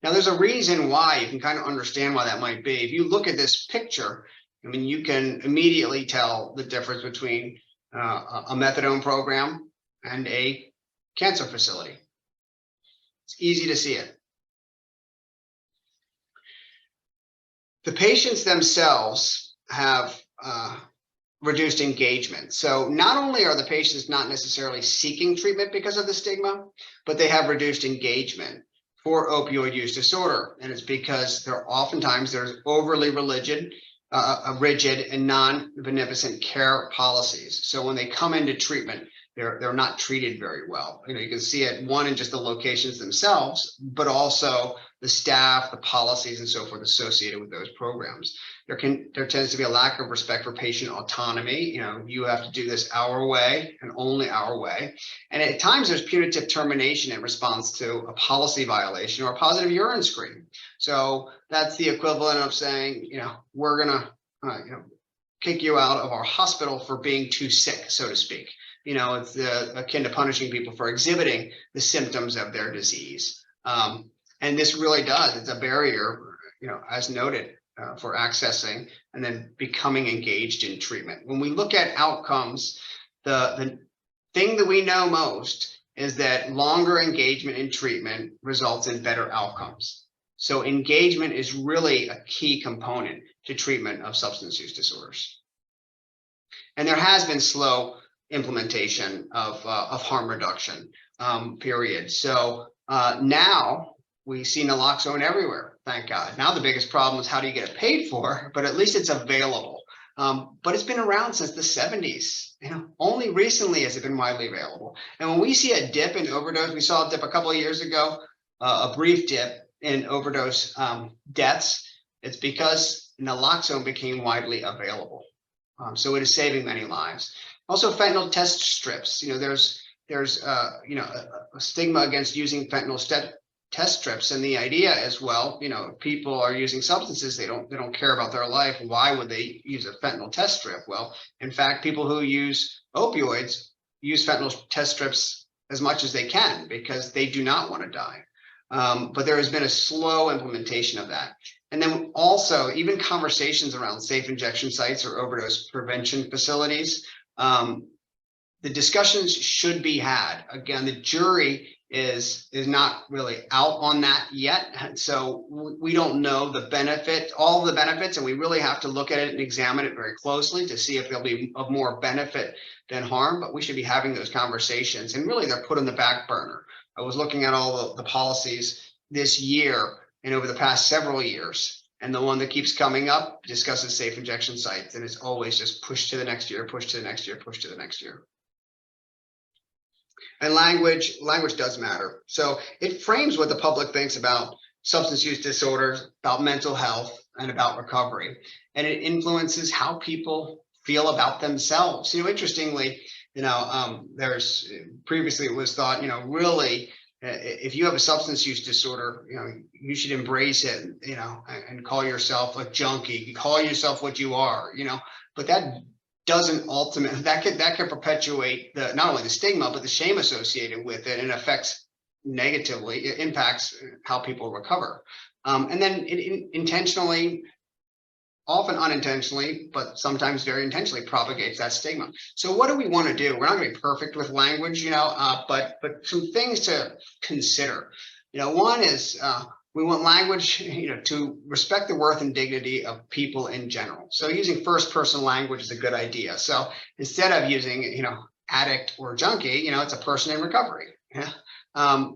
[SPEAKER 3] Now, there's a reason why. You can kind of understand why that might be. If you look at this picture, you can immediately tell the difference between a methadone program and a cancer facility. It's easy to see it. The patients themselves have reduced engagement. So not only are the patients not necessarily seeking treatment because of the stigma, but they have reduced engagement for opioid use disorder. And it's because there's overly rigid and non-beneficent care policies. So when they come into treatment, they're not treated very well. You can see it, one, in just the locations themselves, but also the staff, the policies, and so forth associated with those programs. There tends to be a lack of respect for patient autonomy. You have to do this our way and only our way. And at times there's punitive termination in response to a policy violation or a positive urine screen. So that's the equivalent of saying, we're gonna, kick you out of our hospital for being too sick, so to speak. It's akin to punishing people for exhibiting the symptoms of their disease. And this really does, it's a barrier, as noted, for accessing and then becoming engaged in treatment. When we look at outcomes, the thing that we know most is that longer engagement in treatment results in better outcomes. So engagement is really a key component to treatment of substance use disorders. And there has been slow implementation of harm reduction, period. So now we see naloxone everywhere, thank God. Now the biggest problem is how do you get it paid for, but at least it's available. but it's been around since the 70s. Only recently has it been widely available. And when we see a dip in overdose, we saw a dip a couple of years ago, a brief dip in overdose deaths. It's because naloxone became widely available. So it is saving many lives. Also, fentanyl test strips. There's a stigma against using fentanyl test strips, and the idea is, well, if people are using substances, they don't care about their life. Why would they use a fentanyl test strip? Well, in fact, people who use opioids use fentanyl test strips as much as they can because they do not want to die. But there has been a slow implementation of that. And then also, even conversations around safe injection sites or overdose prevention facilities, the discussions should be had. Again, the jury is not really out on that yet. So we don't know all the benefits, and we really have to look at it and examine it very closely to see if there'll be of more benefit than harm, but we should be having those conversations. And really, they're put on the back burner. I was looking at all the policies this year and over the past several years, and the one that keeps coming up discusses safe injection sites, and it's always just pushed to the next year, pushed to the next year, pushed to the next year. And language does matter. So it frames what the public thinks about substance use disorders, about mental health, and about recovery. And it influences how people feel about themselves. Interestingly, there's previously it was thought, really, if you have a substance use disorder, you should embrace it, and call yourself a junkie, call yourself what you are, but that doesn't ultimately, that could perpetuate not only the stigma, but the shame associated with it, and it impacts how people recover. And then it intentionally, often unintentionally, but sometimes very intentionally propagates that stigma. So what do we want to do? We're not going to be perfect with language, but some things to consider. One is we want language, to respect the worth and dignity of people in general. So using first person language is a good idea. So instead of using, addict or junkie, it's a person in recovery. Yeah.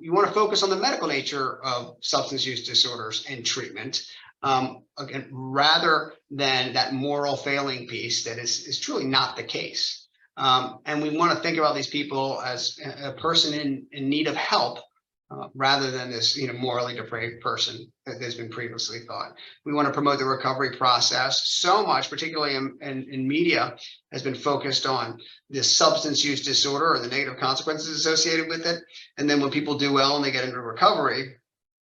[SPEAKER 3] You want to focus on the medical nature of substance use disorders and treatment. Again, rather than that moral failing piece that is truly not the case. And we want to think about these people as a person in need of help, rather than this morally depraved person that has been previously thought. We want to promote the recovery process. So much, particularly in media, has been focused on this substance use disorder or the negative consequences associated with it. And then when people do well and they get into recovery,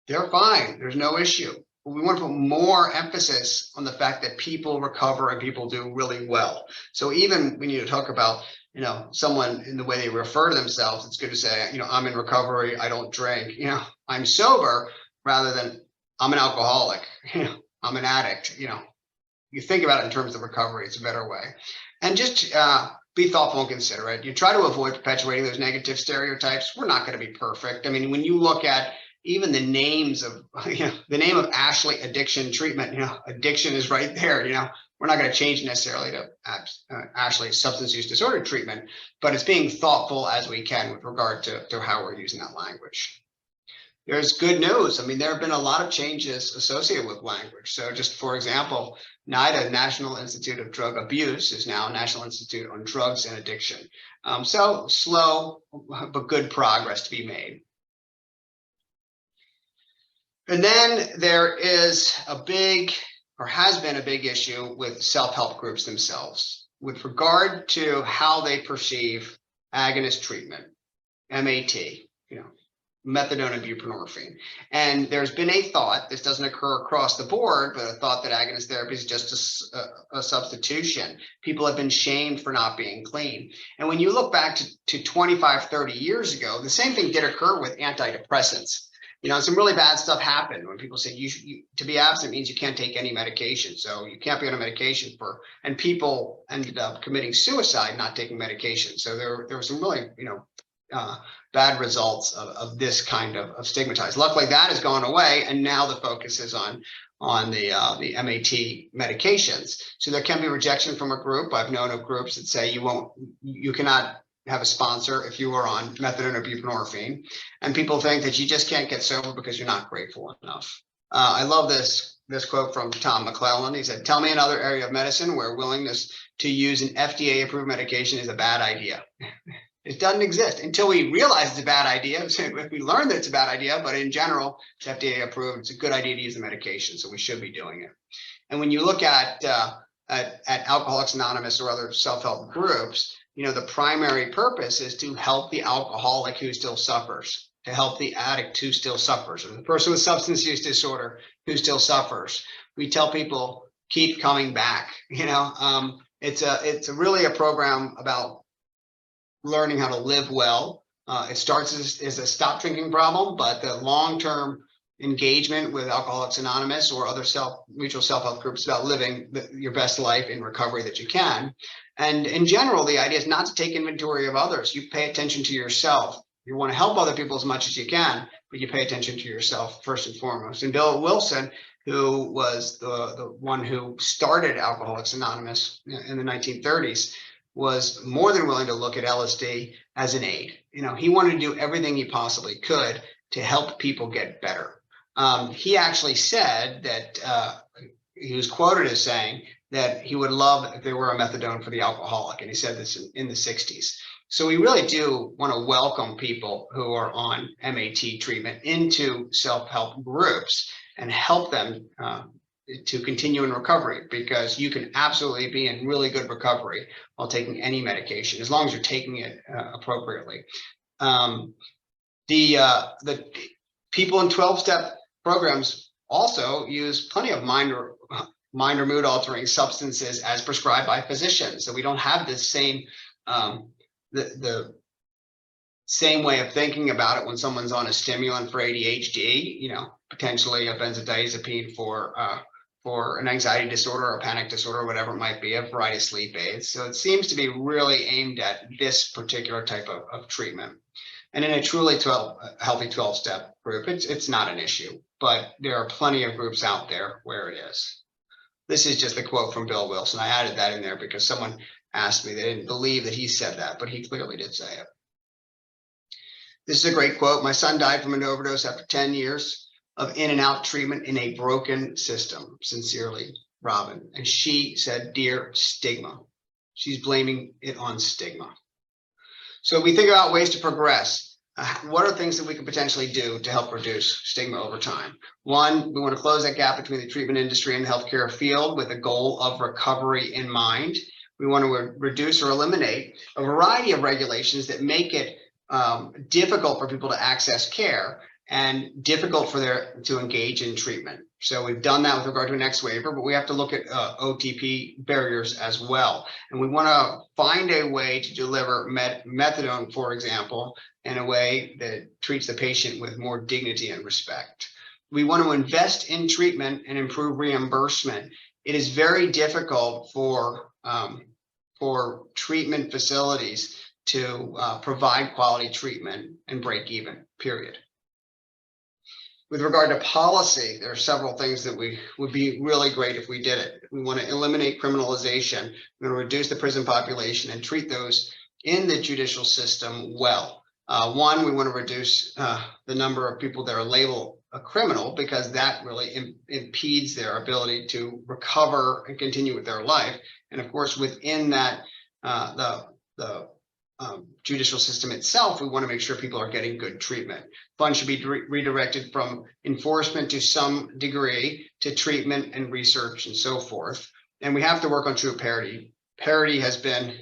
[SPEAKER 3] they're fine. There's no issue. But we want to put more emphasis on the fact that people recover and people do really well. So even when you talk about someone in the way they refer to themselves, it's good to say, I'm in recovery, I don't drink, I'm sober, rather than I'm an alcoholic, I'm an addict. You think about it in terms of recovery, it's a better way. And just be thoughtful and considerate. You try to avoid perpetuating those negative stereotypes. We're not going to be perfect. I mean, when you look at even the names of, the name of Ashley Addiction Treatment, addiction is right there, We're not going to change necessarily to Ashley Substance Use Disorder Treatment, but it's being thoughtful as we can with regard to how we're using that language. There's good news. I mean, there have been a lot of changes associated with language. So just for example, NIDA, National Institute of Drug Abuse, is now National Institute on Drugs and Addiction. So slow, but good progress to be made. And then there is has been a big issue with self-help groups themselves with regard to how they perceive agonist treatment, MAT, methadone and buprenorphine. And there's been a thought, this doesn't occur across the board, but a thought that agonist therapy is just a substitution. People have been shamed for not being clean. And when you look back to 25, 30 years ago, the same thing did occur with antidepressants. Some really bad stuff happened when people said to be abstinent means you can't take any medication. So you can't be on a medication and people ended up committing suicide not taking medication. So there were some really, bad results of this kind of stigmatized. Luckily, that has gone away, and now the focus is on the MAT medications. So there can be rejection from a group. I've known of groups that say you cannot have a sponsor if you are on methadone or buprenorphine, and people think that you just can't get sober because you're not grateful enough. I love this quote from Tom McClellan. He said, "Tell me another area of medicine where willingness to use an FDA-approved medication is a bad idea." It doesn't exist until we realize it's a bad idea. If we learn that it's a bad idea, but in general, it's FDA approved. It's a good idea to use the medication, so we should be doing it. And when you look at Alcoholics Anonymous or other self-help groups, you know, the primary purpose is to help the alcoholic who still suffers, to help the addict who still suffers, or the person with substance use disorder who still suffers. We tell people, keep coming back. You know, it's really a program about learning how to live well. It starts as a stop drinking problem, but the long-term engagement with Alcoholics Anonymous or other mutual self-help groups about living your best life in recovery that you can. And in general, the idea is not to take inventory of others. You pay attention to yourself. You want to help other people as much as you can, but you pay attention to yourself first and foremost. And Bill Wilson, who was the one who started Alcoholics Anonymous in the 1930s, was more than willing to look at LSD as an aid. You know, he wanted to do everything he possibly could to help people get better. He actually said that he was quoted as saying that he would love if there were a methadone for the alcoholic, and he said this in the 60s. So we really do want to welcome people who are on MAT treatment into self-help groups and help them to continue in recovery, because you can absolutely be in really good recovery while taking any medication, as long as you're taking it appropriately. The people in 12-step programs also use plenty of mind or mood altering substances as prescribed by physicians. So we don't have this same the same way of thinking about it when someone's on a stimulant for ADHD, you know, potentially a benzodiazepine for an anxiety disorder or a panic disorder, or whatever it might be, a variety of sleep aids. So it seems to be really aimed at this particular type of treatment. And in a truly healthy 12-step group, it's not an issue, but there are plenty of groups out there where it is. This is just a quote from Bill Wilson. I added that in there because someone asked me, they didn't believe that he said that, but he clearly did say it. This is a great quote. "My son died from an overdose after 10 years of in and out treatment in a broken system. Sincerely, Robin." And she said, "Dear Stigma." She's blaming it on stigma. So we think about ways to progress. What are things that we can potentially do to help reduce stigma over time? One, we want to close that gap between the treatment industry and the healthcare field with a goal of recovery in mind. We want to reduce or eliminate a variety of regulations that make it difficult for people to access care and difficult for to engage in treatment. So we've done that with regard to an X waiver, but we have to look at OTP barriers as well. And we want to find a way to deliver methadone, for example, in a way that treats the patient with more dignity and respect. We want to invest in treatment and improve reimbursement. It is very difficult for treatment facilities to provide quality treatment and break even, period. With regard to policy, there are several things that would be really great if we did it. We want to eliminate criminalization. We want to reduce the prison population and treat those in the judicial system well. One, we want to reduce the number of people that are labeled a criminal, because that really impedes their ability to recover and continue with their life. And of course, within that, the judicial system itself, we want to make sure people are getting good treatment. Funds should be redirected from enforcement to some degree to treatment and research and so forth. And we have to work on true parity. Parity has been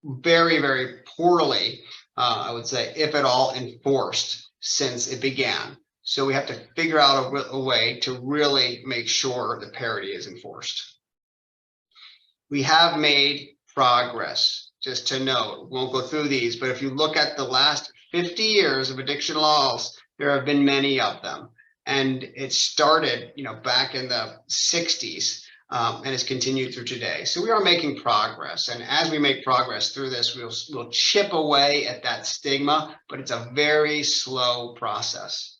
[SPEAKER 3] very, very poorly, I would say, if at all, enforced since it began. So we have to figure out a way to really make sure that parity is enforced. We have made progress, just to note. Won't go through these, but if you look at the last 50 years of addiction laws, there have been many of them. And it started, back in the 60s and has continued through today. So we are making progress. And as we make progress through this, we'll chip away at that stigma, but it's a very slow process.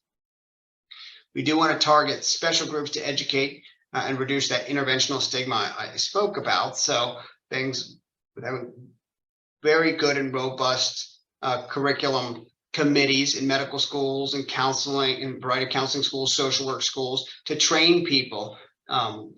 [SPEAKER 3] We do want to target special groups to educate and reduce that interventional stigma I spoke about. So things with having very good and robust curriculum committees in medical schools and counseling and variety of counseling schools, social work schools, to train people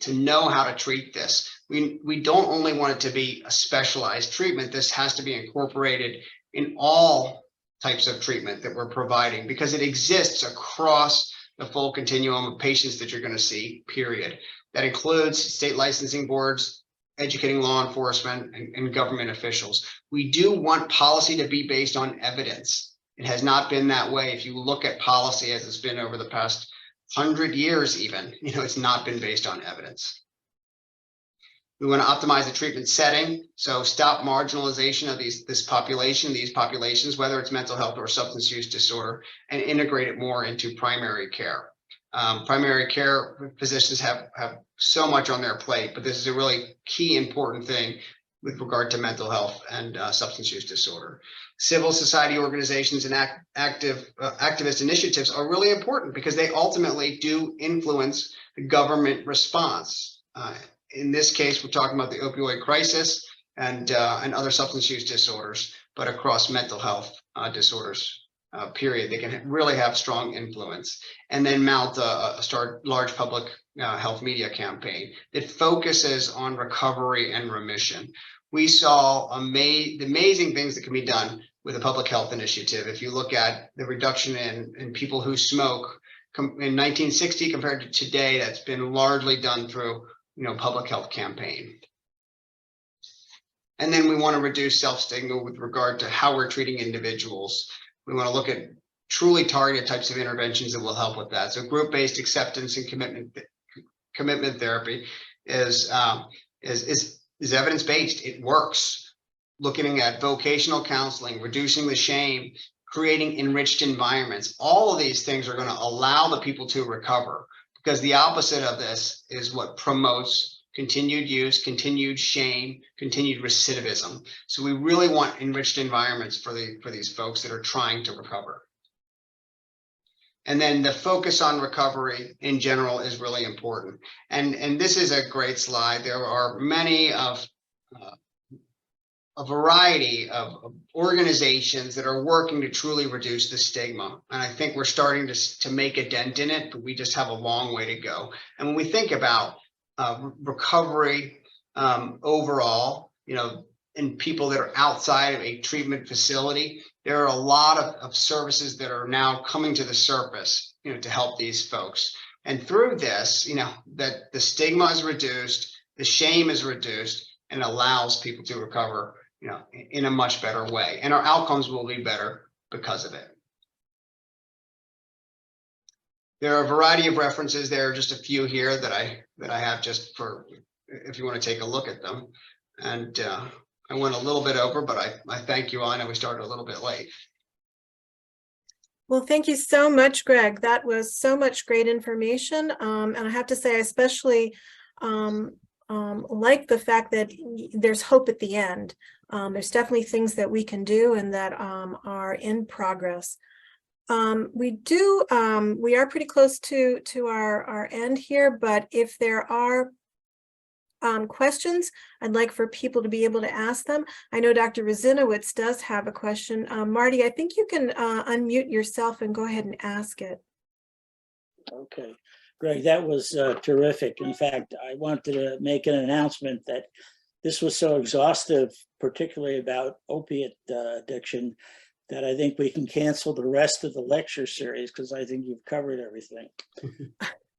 [SPEAKER 3] to know how to treat this. We don't only want it to be a specialized treatment. This has to be incorporated in all types of treatment that we're providing, because it exists across the full continuum of patients that you're going to see, period. That includes state licensing boards, educating law enforcement, and government officials. We do want policy to be based on evidence. It has not been that way. If you look at policy as it's been over the past 100 years even, it's not been based on evidence. We want to optimize the treatment setting, so stop marginalization of these populations, whether it's mental health or substance use disorder, and integrate it more into primary care. Primary care physicians have so much on their plate, but this is a really key important thing with regard to mental health and substance use disorder. Civil society organizations and activist initiatives are really important because they ultimately do influence the government response. In this case, we're talking about the opioid crisis and other substance use disorders, but across mental health disorders, period. They can really have strong influence. And then mount a large public health media campaign that focuses on recovery and remission. We saw the amazing things that can be done with a public health initiative. If you look at the reduction in people who smoke in 1960 compared to today, that's been largely done through public health campaign. And then we want to reduce self-stigma with regard to how we're treating individuals. We want to look at truly targeted types of interventions that will help with that. So group-based acceptance and commitment therapy is evidence-based. It works. Looking at vocational counseling, reducing the shame, creating enriched environments. All of these things are going to allow the people to recover, because the opposite of this is what promotes continued use, continued shame, continued recidivism. So we really want enriched environments for these folks that are trying to recover. And then the focus on recovery in general is really important. And this is a great slide. There are many of a variety of organizations that are working to truly reduce the stigma. And I think we're starting to make a dent in it, but we just have a long way to go. And when we think about recovery overall, and people that are outside of a treatment facility, there are a lot of services that are now coming to the surface, to help these folks. And through this, that the stigma is reduced, the shame is reduced, and allows people to recover, in a much better way. And our outcomes will be better because of it. There are a variety of references. There are just a few here that I have just for, if you want to take a look at them. And I went a little bit over, but I thank you. I know we started a little bit late.
[SPEAKER 2] Well, thank you so much, Greg. That was so much great information. And I have to say, I especially like the fact that there's hope at the end. There's definitely things that we can do and that are in progress. We are pretty close to our end here, but if there are questions, I'd like for people to be able to ask them. I know Dr. Razinowitz does have a question. Marty, I think you can unmute yourself and go ahead and ask it.
[SPEAKER 1] Okay, Greg, that was terrific. In fact, I wanted to make an announcement that this was so exhaustive, particularly about opiate addiction, that I think we can cancel the rest of the lecture series, because I think you've covered everything.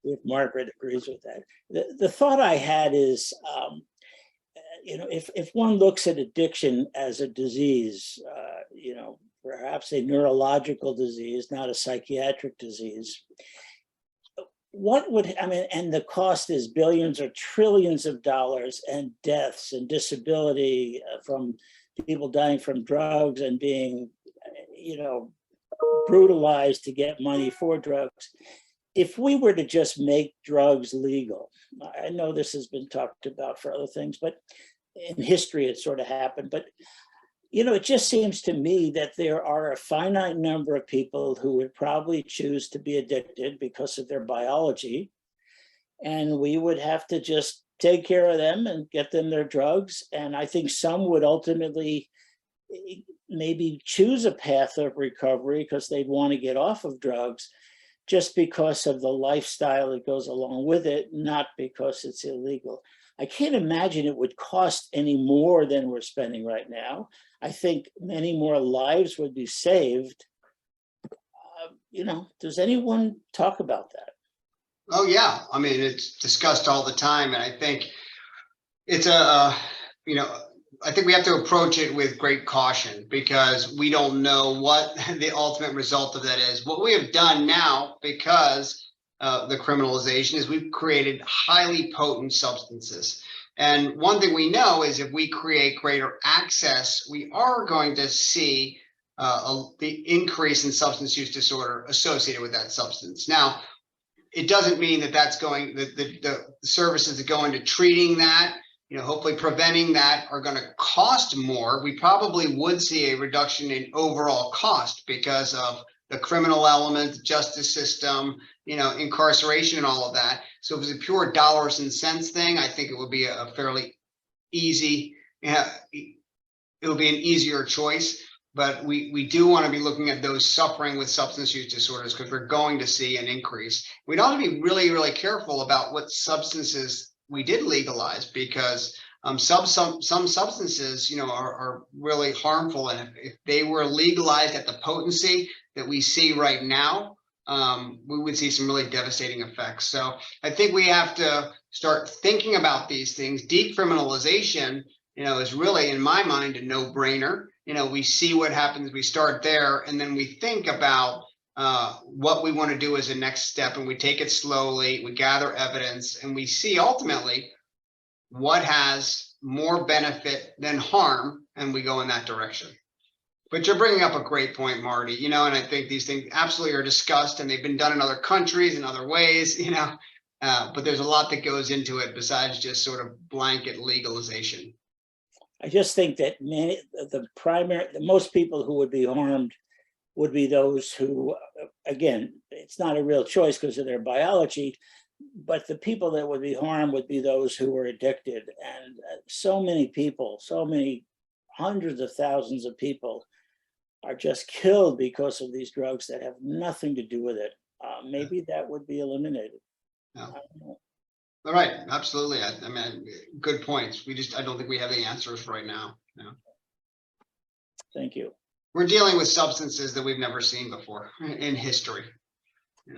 [SPEAKER 1] If Margaret agrees with that. The thought I had is, if one looks at addiction as a disease, perhaps a neurological disease, not a psychiatric disease, and the cost is billions or trillions of dollars, and deaths and disability from people dying from drugs and being, brutalized to get money for drugs. If we were to just make drugs legal, I know this has been talked about for other things, but in history it sort of happened. But, it just seems to me that there are a finite number of people who would probably choose to be addicted because of their biology. And we would have to just take care of them and get them their drugs. And I think some would ultimately maybe choose a path of recovery because they want to get off of drugs just because of the lifestyle that goes along with it, not because it's illegal. I can't imagine it would cost any more than we're spending right now. I think many more lives would be saved. Does anyone talk about that?
[SPEAKER 3] Oh, yeah. I mean, it's discussed all the time. And I think it's I think we have to approach it with great caution because we don't know what the ultimate result of that is. What we have done now, because the criminalization, is we've created highly potent substances. And one thing we know is if we create greater access, we are going to see the increase in substance use disorder associated with that substance. Now, it doesn't mean that that's going, the services that go into treating that, hopefully preventing that, are going to cost more. We probably would see a reduction in overall cost because of the criminal element, the justice system, incarceration and all of that. So if it was a pure dollars and cents thing, I think it would be a fairly easy, it would be an easier choice. But we do want to be looking at those suffering with substance use disorders because we're going to see an increase. We'd also be really, really careful about what substances we did legalize because some substances, are really harmful. And if they were legalized at the potency that we see right now, we would see some really devastating effects. So I think we have to start thinking about these things. Decriminalization, is really, in my mind, a no-brainer. We see what happens, we start there, and then we think about what we want to do as a next step, and we take it slowly, we gather evidence, and we see ultimately what has more benefit than harm, and we go in that direction. But you're bringing up a great point, Marty, and I think these things absolutely are discussed, and they've been done in other countries in other ways, but there's a lot that goes into it besides just sort of blanket legalization.
[SPEAKER 1] I just think that most people who would be harmed would be those who, again, it's not a real choice because of their biology, but the people that would be harmed would be those who were addicted. And so many people, so many hundreds of thousands of people are just killed because of these drugs that have nothing to do with it. Maybe that would be eliminated.
[SPEAKER 3] Yeah. All right, absolutely. I mean, good points. I don't think we have the answers right now.
[SPEAKER 1] Thank you.
[SPEAKER 3] We're dealing with substances that we've never seen before in history.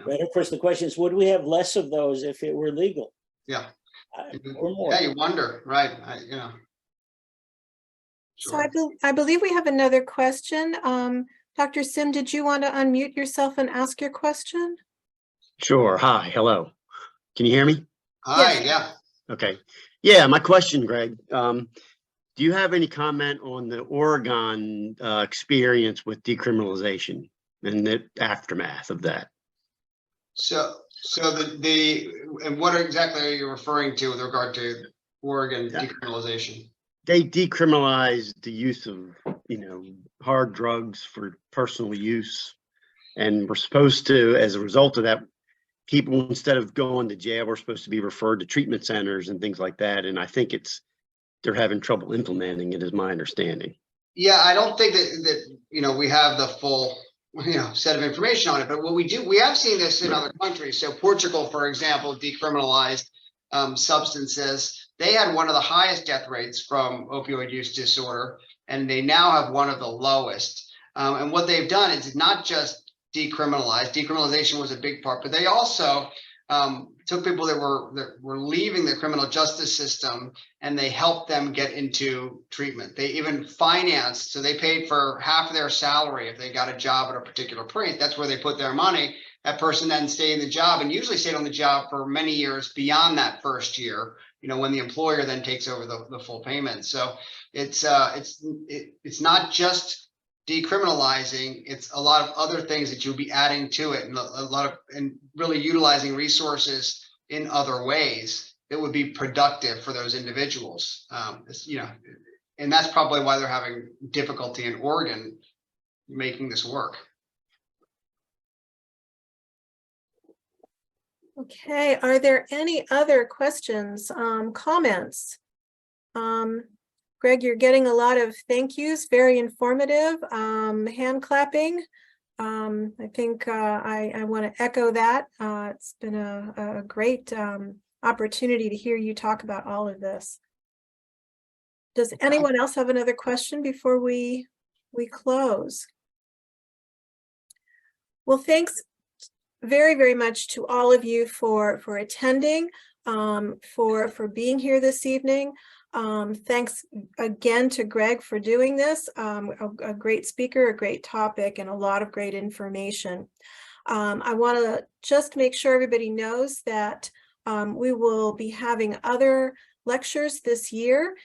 [SPEAKER 1] Right. Of course, the question is, would we have less of those if it were legal?
[SPEAKER 3] Yeah.
[SPEAKER 1] Or more?
[SPEAKER 3] Yeah, you wonder, right?
[SPEAKER 2] Sure. So I believe we have another question. Dr. Sim, did you want to unmute yourself and ask your question?
[SPEAKER 4] Sure. Hi. Hello. Can you hear me?
[SPEAKER 3] Hi.
[SPEAKER 2] Yes.
[SPEAKER 3] Yeah.
[SPEAKER 4] Okay. Yeah. My question, Greg, do you have any comment on the Oregon experience with decriminalization and the aftermath of that?
[SPEAKER 3] So and what exactly are you referring to with regard to Oregon decriminalization?
[SPEAKER 4] They decriminalized the use of, hard drugs for personal use. And we're supposed to, as a result of that, people, instead of going to jail, we're supposed to be referred to treatment centers and things like that. And I think they're having trouble implementing it, is my understanding.
[SPEAKER 3] Yeah, I don't think that we have the full set of information on it, but what we have seen this in other countries. So Portugal, for example, decriminalized substances. They had one of the highest death rates from opioid use disorder, and they now have one of the lowest. And what they've done is not just decriminalization was a big part, but they also took people that were leaving the criminal justice system, and they helped them get into treatment. They even financed, so they paid for half of their salary if they got a job at a particular point. That's where they put their money. That person then stayed in the job, and usually stayed on the job for many years beyond that first year, when the employer then takes over the full payment. So it's not just decriminalizing, it's a lot of other things that you'll be adding to it, and really utilizing resources in other ways that would be productive for those individuals. And that's probably why they're having difficulty in Oregon making this work.
[SPEAKER 2] Okay, are there any other questions, comments? Greg, you're getting a lot of thank yous, very informative, hand clapping. I think I want to echo that. It's been a great opportunity to hear you talk about all of this. Does anyone else have another question before we close? Well, thanks very, very much to all of you for attending, for being here this evening. Thanks again to Greg for doing this. A great speaker, a great topic, and a lot of great information. I want to just make sure everybody knows that we will be having other lectures this year.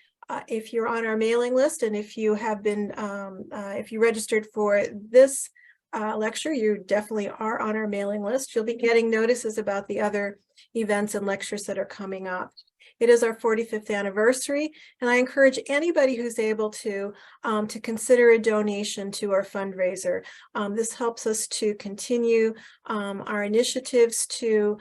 [SPEAKER 2] If you're on our mailing list, and if you have been, if you registered for this lecture, you definitely are on our mailing list. You'll be getting notices about the other events and lectures that are coming up. It is our 45th anniversary, and I encourage anybody who's able to consider a donation to our fundraiser. This helps us to continue our initiatives to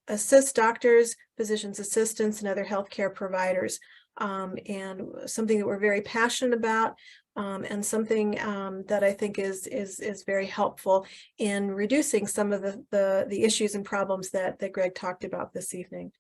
[SPEAKER 2] assist doctors, physicians assistants, and other healthcare providers, and something that we're very passionate about, and something that I think is very helpful in reducing some of the issues and problems that Greg talked about this evening.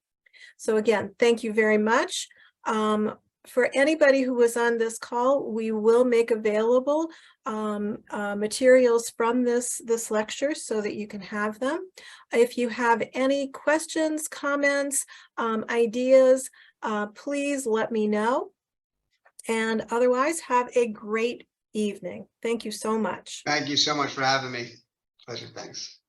[SPEAKER 2] So again, thank you very much. For anybody who was on this call, we will make available materials from this lecture so that you can have them. If you have any questions, comments, ideas, please let me know. And otherwise, have a great evening. Thank you so much.
[SPEAKER 3] Thank you so much for having me. Pleasure. Thanks.